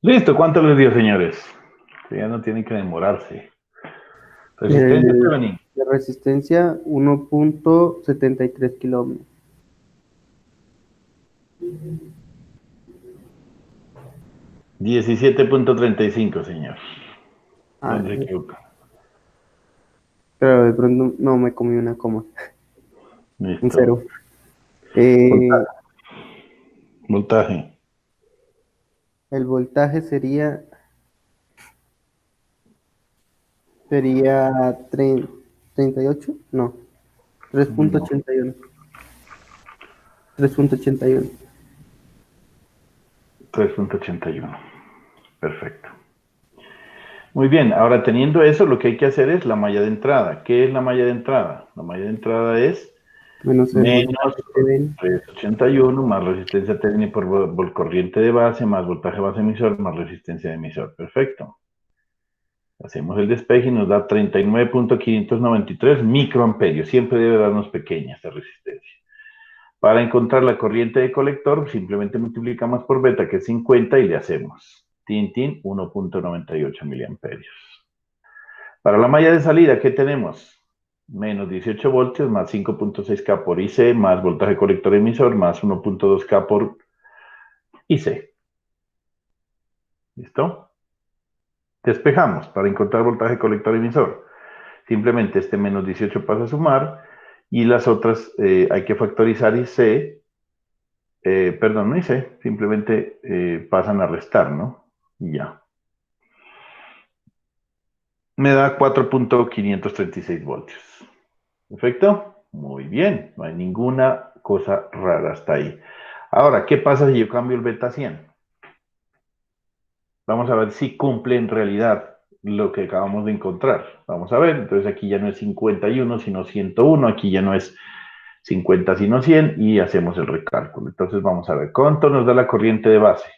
Listo, ¿cuánto les dio, señores? Que ya no tienen que demorarse. Resistencia, El, Stephanie. de resistencia 1.73 kilómetros. 17.35, señor. Ah, ¿Dónde se equivoca? pero de pronto no me comí una coma. Un Listo. cero. Eh, Voltaje. el voltaje sería 38, no, 3.81. 3.81. 3.81. Perfecto. Muy bien, ahora teniendo eso, lo que hay que hacer es la malla de entrada. ¿Qué es la malla de entrada? La malla de entrada es Menos el menos voltaje que ven. 381 más resistencia técnica por corriente de base más voltaje base emisor más resistencia de emisor. Perfecto. Hacemos el despeje y nos da 39.593 microamperios. Siempre debe darnos pequeña esta resistencia. Para encontrar la corriente de colector, simplemente multiplicamos por beta, que es 50, y le hacemos tin, tin, 1.98 miliamperios. Para la malla de salida, ¿qué tenemos? Menos 18 voltios más 5.6K por IC más voltaje colector emisor más 1.2K por IC. ¿Listo? Despejamos para encontrar voltaje colector emisor. Simplemente este menos 18 pasa a sumar y las otras hay que factorizar IC. Perdón, no IC, simplemente pasan a restar, ¿no? Y ya. Me da 4.536 voltios. ¿Perfecto? Muy bien, no hay ninguna cosa rara hasta ahí. Ahora, ¿qué pasa si yo cambio el beta a 100? Vamos a ver si cumple en realidad lo que acabamos de encontrar. Vamos a ver, entonces aquí ya no es 51, sino 101, aquí ya no es 50, sino 100, y hacemos el recálculo. Entonces vamos a ver, ¿cuánto nos da la corriente de base?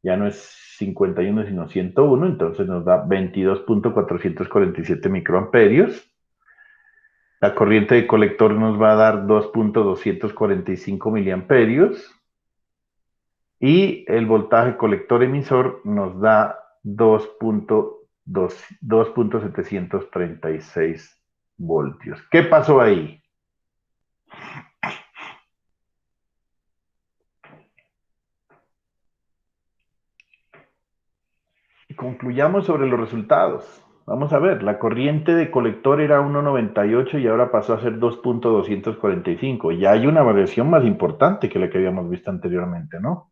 Ya no es 51, sino 101, entonces nos da 22.447 microamperios. La corriente de colector nos va a dar 2.245 miliamperios y el voltaje colector emisor nos da 2.736 voltios. ¿Qué pasó ahí? Concluyamos sobre los resultados. Vamos a ver, la corriente de colector era 1.98 y ahora pasó a ser 2.245. Ya hay una variación más importante que la que habíamos visto anteriormente, ¿no?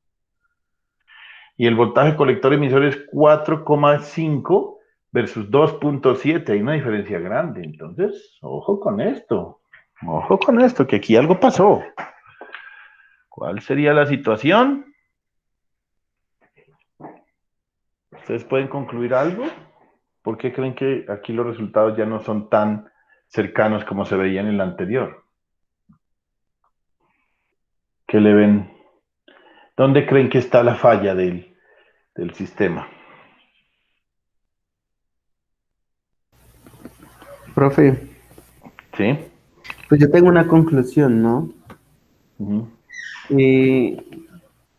Y el voltaje colector emisor es 4,5 versus 2,7. Hay una diferencia grande. Entonces, ojo con esto. Ojo con esto, que aquí algo pasó. ¿Cuál sería la situación? ¿Ustedes pueden concluir algo? ¿Por qué creen que aquí los resultados ya no son tan cercanos como se veían en el anterior? ¿Qué le ven? ¿Dónde creen que está la falla del sistema? Profe, ¿Sí? pues yo tengo una conclusión, ¿no? Ujú. Eh,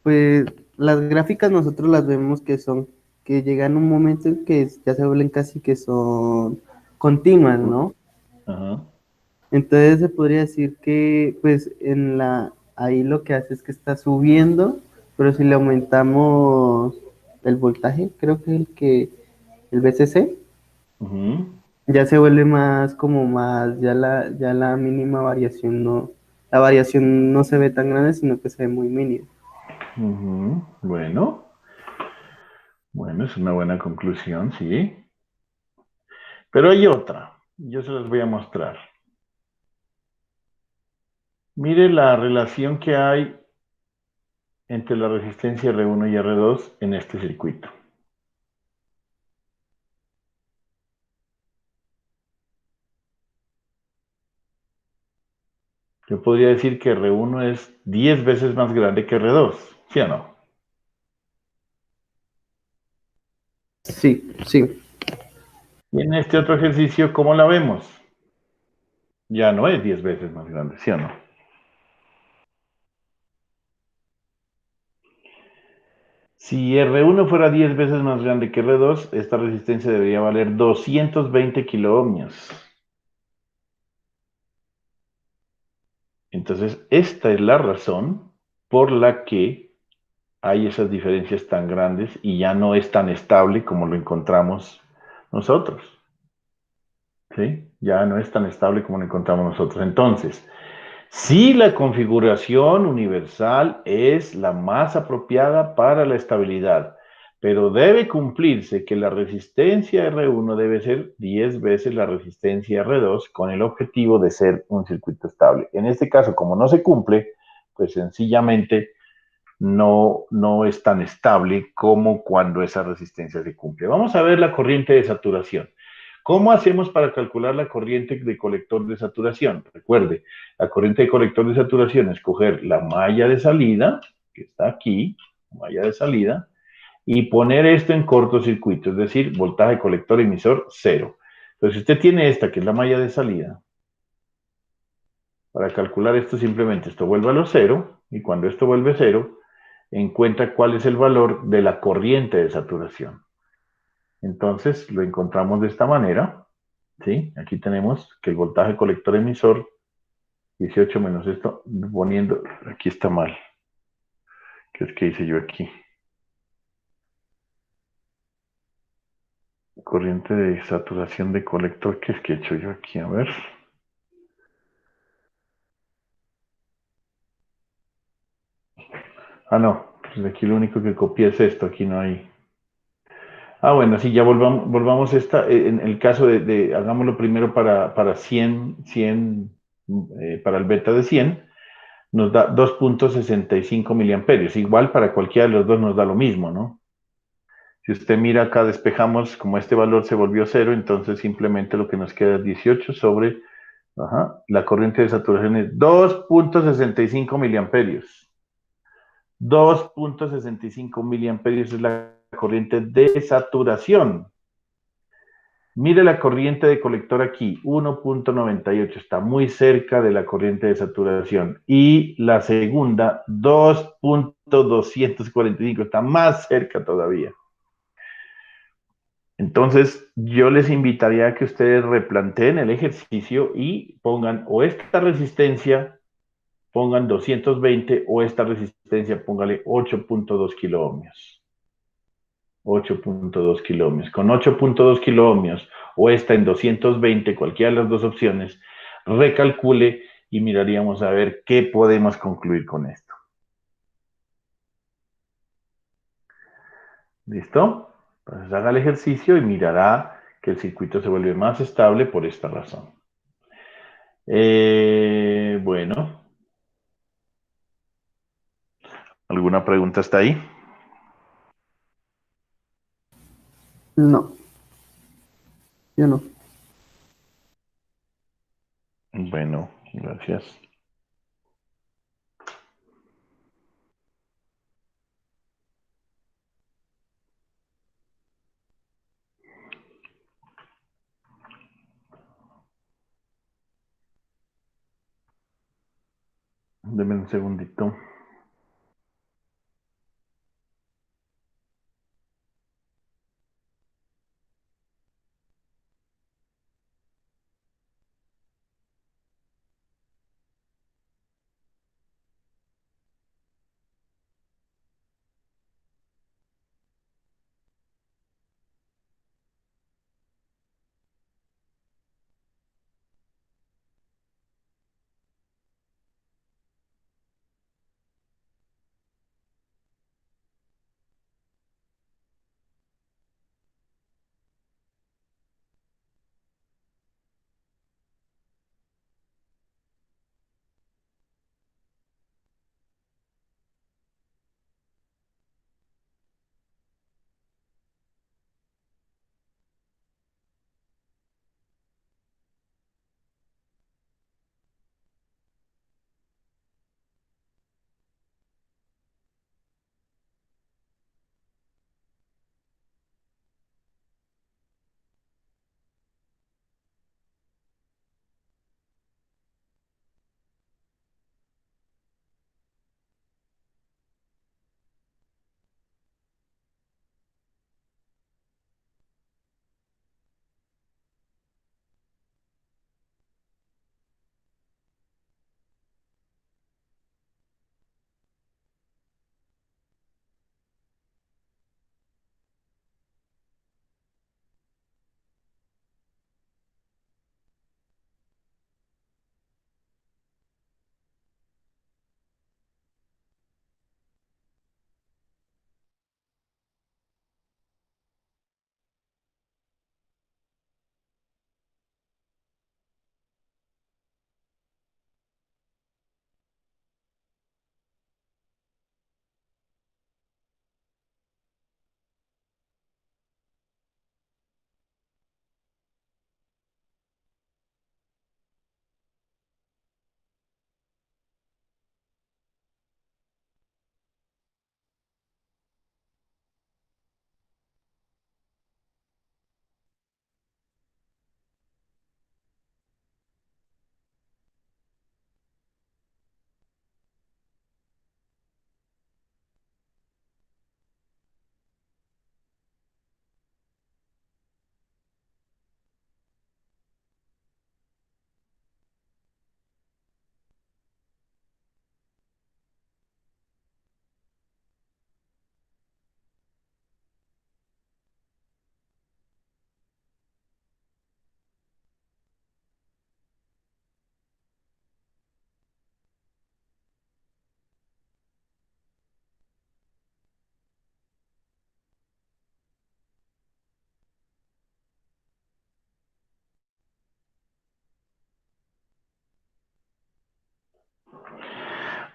pues las gráficas nosotros las vemos que llegan un momento en que ya se vuelven casi que son continuas, ¿no? Ajá. Entonces se podría decir que pues ahí lo que hace es que está subiendo, pero si le aumentamos el voltaje, creo que el VCC, Ujú. ya se vuelve más como más, ya la mínima variación no, la variación no se ve tan grande, sino que se ve muy mínima. Ujú. Bueno, es una buena conclusión, sí. Pero hay otra, yo se las voy a mostrar. Mire la relación que hay entre la resistencia R1 y R2 en este circuito. Yo podría decir que R1 es 10 veces más grande que R2, ¿sí o no? Sí, sí. Y en este otro ejercicio, ¿cómo la vemos? Ya no es 10 veces más grande, ¿sí o no? Si R1 fuera 10 veces más grande que R2, esta resistencia debería valer 220 kiloohmios. Entonces, esta es la razón por la que hay esas diferencias tan grandes y ya no es tan estable como lo encontramos nosotros. ¿Sí? Ya no es tan estable como lo encontramos nosotros. Entonces, si la configuración universal es la más apropiada para la estabilidad, pero debe cumplirse que la resistencia R1 debe ser 10 veces la resistencia R2 con el objetivo de ser un circuito estable. En este caso, como no se cumple, pues sencillamente no es tan estable como cuando esa resistencia se cumple. Vamos a ver la corriente de saturación. ¿Cómo hacemos para calcular la corriente de colector de saturación? Recuerde, la corriente de colector de saturación es coger la malla de salida, que está aquí, malla de salida, y poner esto en cortocircuito, es decir, voltaje colector emisor cero. Entonces, si usted tiene esta, que es la malla de salida, para calcular esto simplemente esto vuelve a los cero, y cuando esto vuelve cero, encuentra cuál es el valor de la corriente de saturación. Entonces, lo encontramos de esta manera. ¿Sí? Aquí tenemos que el voltaje colector emisor, 18 menos esto, poniendo, aquí está mal. ¿Qué es que hice yo aquí? Corriente de saturación de colector, ¿qué es que he hecho yo aquí? A ver. Ah, no, pues aquí lo único que copié es esto, aquí no hay. Ah, bueno, sí, ya volvamos esta, en el caso hagámoslo primero para 100, para el beta de 100, nos da 2.65 miliamperios. Igual para cualquiera de los dos nos da lo mismo, ¿no? Si usted mira acá, despejamos, como este valor se volvió cero, entonces simplemente lo que nos queda es 18 sobre, la corriente de saturación es 2.65 miliamperios. 2.65 miliamperios es la corriente de saturación. Mire la corriente de colector aquí, 1.98, está muy cerca de la corriente de saturación. Y la segunda, 2.245, está más cerca todavía. Entonces, yo les invitaría a que ustedes replanteen el ejercicio y pongan o esta resistencia, pongan 220 o esta resistencia, póngale 8.2 kiloohmios. 8.2 kiloohmios. Con 8.2 kiloohmios o esta en 220, cualquiera de las dos opciones, recalcule y miraríamos a ver qué podemos concluir con esto. ¿Listo? Entonces haga el ejercicio y mirará que el circuito se vuelve más estable por esta razón. Bueno, ¿alguna pregunta hasta ahí? No, yo no. Bueno, gracias. Deme un segundito.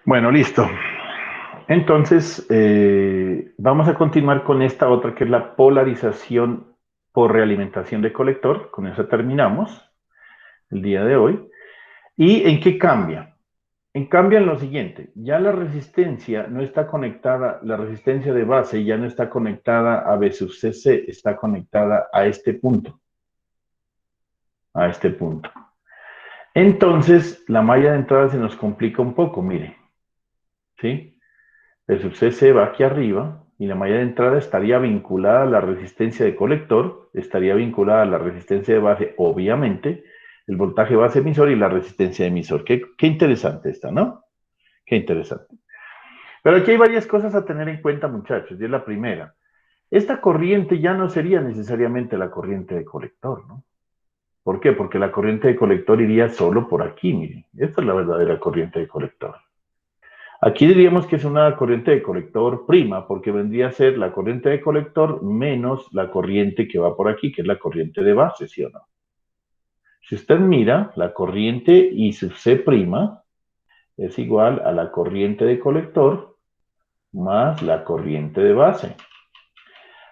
Bueno, listo. Entonces, vamos a continuar con esta otra que es la polarización por realimentación de colector. Con eso terminamos el día de hoy. ¿Y en qué cambia? Cambia en lo siguiente, ya la resistencia no está conectada, la resistencia de base ya no está conectada a B sub CC, está conectada a este punto, a este punto. Entonces, la malla de entrada se nos complica un poco, mire, ¿sí? B sub CC va aquí arriba y la malla de entrada estaría vinculada a la resistencia de colector, estaría vinculada a la resistencia de base, obviamente, el voltaje base emisor y la resistencia de emisor. Qué interesante esta, ¿no? Qué interesante. Pero aquí hay varias cosas a tener en cuenta, muchachos. Y es la primera. Esta corriente ya no sería necesariamente la corriente de colector, ¿no? ¿Por qué? Porque la corriente de colector iría solo por aquí, miren. Esta es la verdadera corriente de colector. Aquí diríamos que es una corriente de colector prima, porque vendría a ser la corriente de colector menos la corriente que va por aquí, que es la corriente de base, ¿sí o no? Si usted mira, la corriente I sub C prima es igual a la corriente de colector más la corriente de base.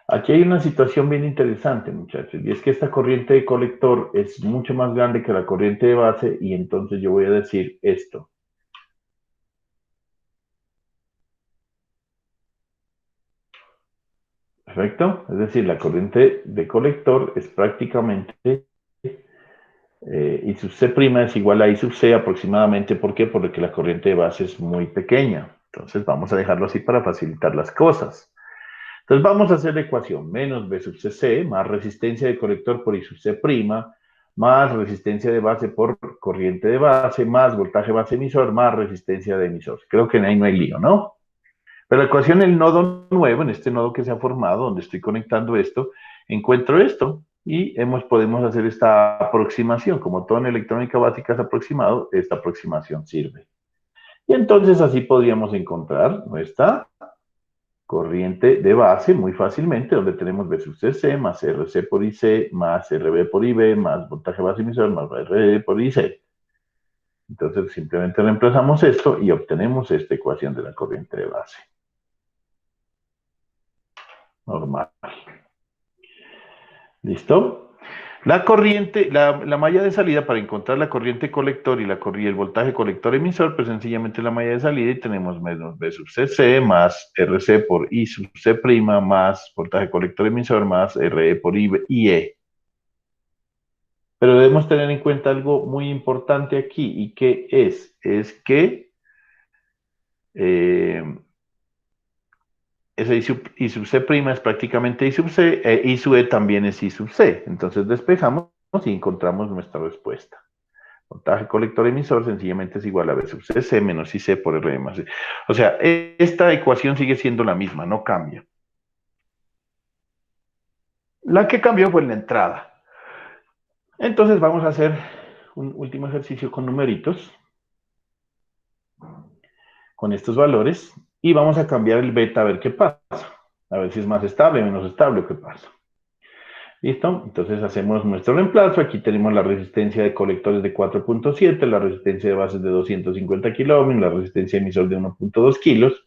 Aquí hay una situación bien interesante, muchachos, y es que esta corriente de colector es mucho más grande que la corriente de base y entonces yo voy a decir esto. ¿Perfecto? Es decir, la corriente de colector es prácticamente I sub C' es igual a I sub C aproximadamente. ¿Por qué? Porque la corriente de base es muy pequeña. Entonces vamos a dejarlo así para facilitar las cosas. Entonces vamos a hacer la ecuación menos B sub CC más resistencia de colector por I sub C' más resistencia de base por corriente de base más voltaje base emisor más resistencia de emisor. Creo que ahí no hay lío, ¿no? Pero la ecuación en el nodo nuevo, en este nodo que se ha formado, donde estoy conectando esto, encuentro esto y podemos hacer esta aproximación. Como todo en electrónica básica es aproximado, esta aproximación sirve. Y entonces así podríamos encontrar nuestra corriente de base muy fácilmente, donde tenemos B sub CC más RC por IC más RB por IB más voltaje base emisor más RB por IC. Entonces simplemente reemplazamos esto y obtenemos esta ecuación de la corriente de base. Normal. ¿Listo? La corriente, la malla de salida, para encontrar la corriente colector y el voltaje colector emisor, pues sencillamente la malla de salida y tenemos menos B sub CC más RC por I sub C' más voltaje colector emisor más RE por IE. Pero debemos tener en cuenta algo muy importante aquí, ¿y qué es que eh, ese I sub C' es prácticamente I sub C, I sub E también es I sub C. Entonces despejamos y encontramos nuestra respuesta. Voltaje colector emisor sencillamente es igual a B sub CC menos IC por R más C. O sea, esta ecuación sigue siendo la misma, no cambia. La que cambió fue la entrada. Entonces vamos a hacer un último ejercicio con numeritos, con estos valores, y vamos a cambiar el beta a ver qué pasa. A ver si es más estable, menos estable o qué pasa. ¿Listo? Entonces hacemos nuestro reemplazo. Aquí tenemos la resistencia de colectores de 4.7, la resistencia de bases de 250 kilómetros, la resistencia de emisor de 1.2 kilos.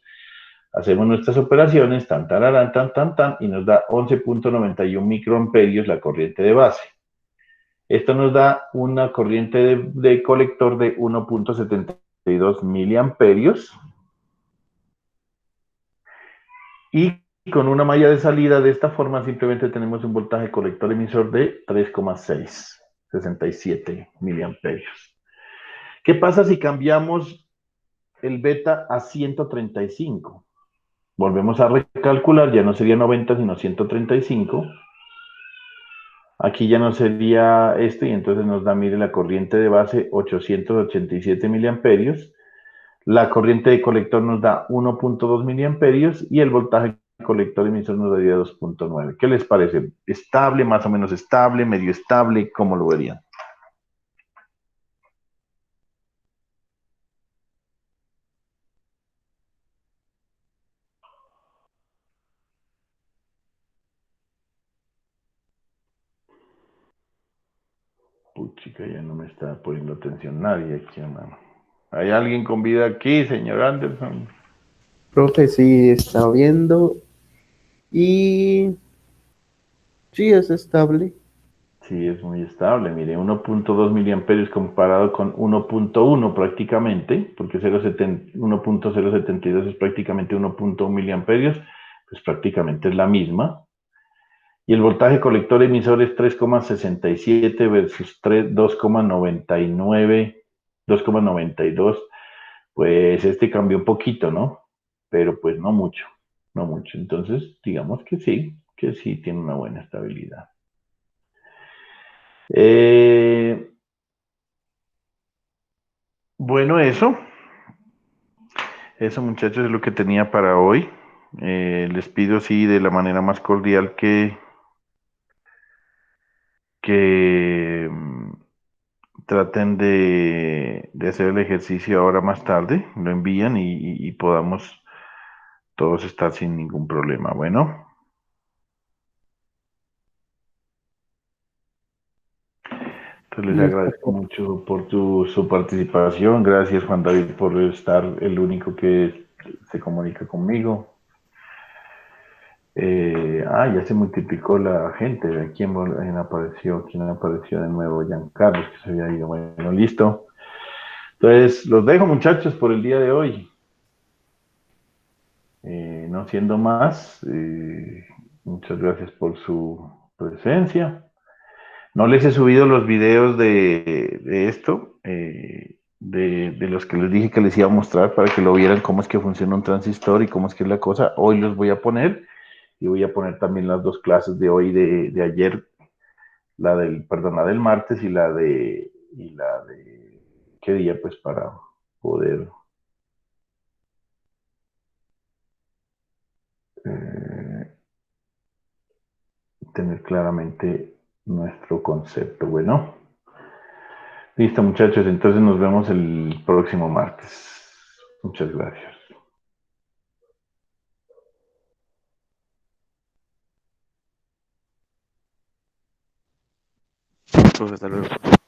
Hacemos nuestras operaciones, tan, tararán, tan, y nos da 11.91 microamperios la corriente de base. Esto nos da una corriente de colector de 1.72 miliamperios. Y con una malla de salida de esta forma simplemente tenemos un voltaje colector emisor de 3,667 miliamperios. ¿Qué pasa si cambiamos el beta a 135? Volvemos a recalcular, ya no sería 90 sino 135. Aquí ya no sería esto y entonces nos da, mire, la corriente de base 887 miliamperios. La corriente de colector nos da 1.2 miliamperios y el voltaje colector emisor nos daría 2.9. ¿Qué les parece? ¿Estable, más o menos estable, medio estable? ¿Cómo lo verían? Puchica, ya no me está poniendo atención nadie aquí, hermano. ¿Hay alguien con vida aquí, señor Anderson? Profe, sí, está viendo y sí, es estable. Sí, es muy estable. Mire, 1.2 miliamperios comparado con 1.1 prácticamente, porque 1.072 es prácticamente 1.1 miliamperios, pues prácticamente es la misma. Y el voltaje colector emisor es 3,67 versus 2,99, 2,92. Pues este cambió un poquito, ¿no? Pero pues no mucho, no mucho. Entonces, digamos que sí tiene una buena estabilidad. Eh, bueno, eso muchachos es lo que tenía para hoy. Les pido sí de la manera más cordial que traten de hacer el ejercicio ahora más tarde, lo envían y podamos todos estar sin ningún problema. Bueno, entonces les Listo, agradezco mucho por su participación. Gracias Juan David por estar el único que se comunica conmigo. Ya se multiplicó la gente. ¿Quién apareció de nuevo? Giancarlos, que se había ido. Bueno, listo. Entonces, los dejo, muchachos, por el día de hoy. No siendo más, muchas gracias por su presencia. No les he subido los videos de esto, de los que les dije que les iba a mostrar para que lo vieran cómo es que funciona un transistor y cómo es que es la cosa. Hoy los voy a poner y voy a poner también las dos clases de hoy, de ayer, la del martes y la de, ¿qué día? Pues para poder eh, tener claramente nuestro concepto. Bueno, listo muchachos, entonces nos vemos el próximo martes. Muchas gracias. Profe, hasta luego.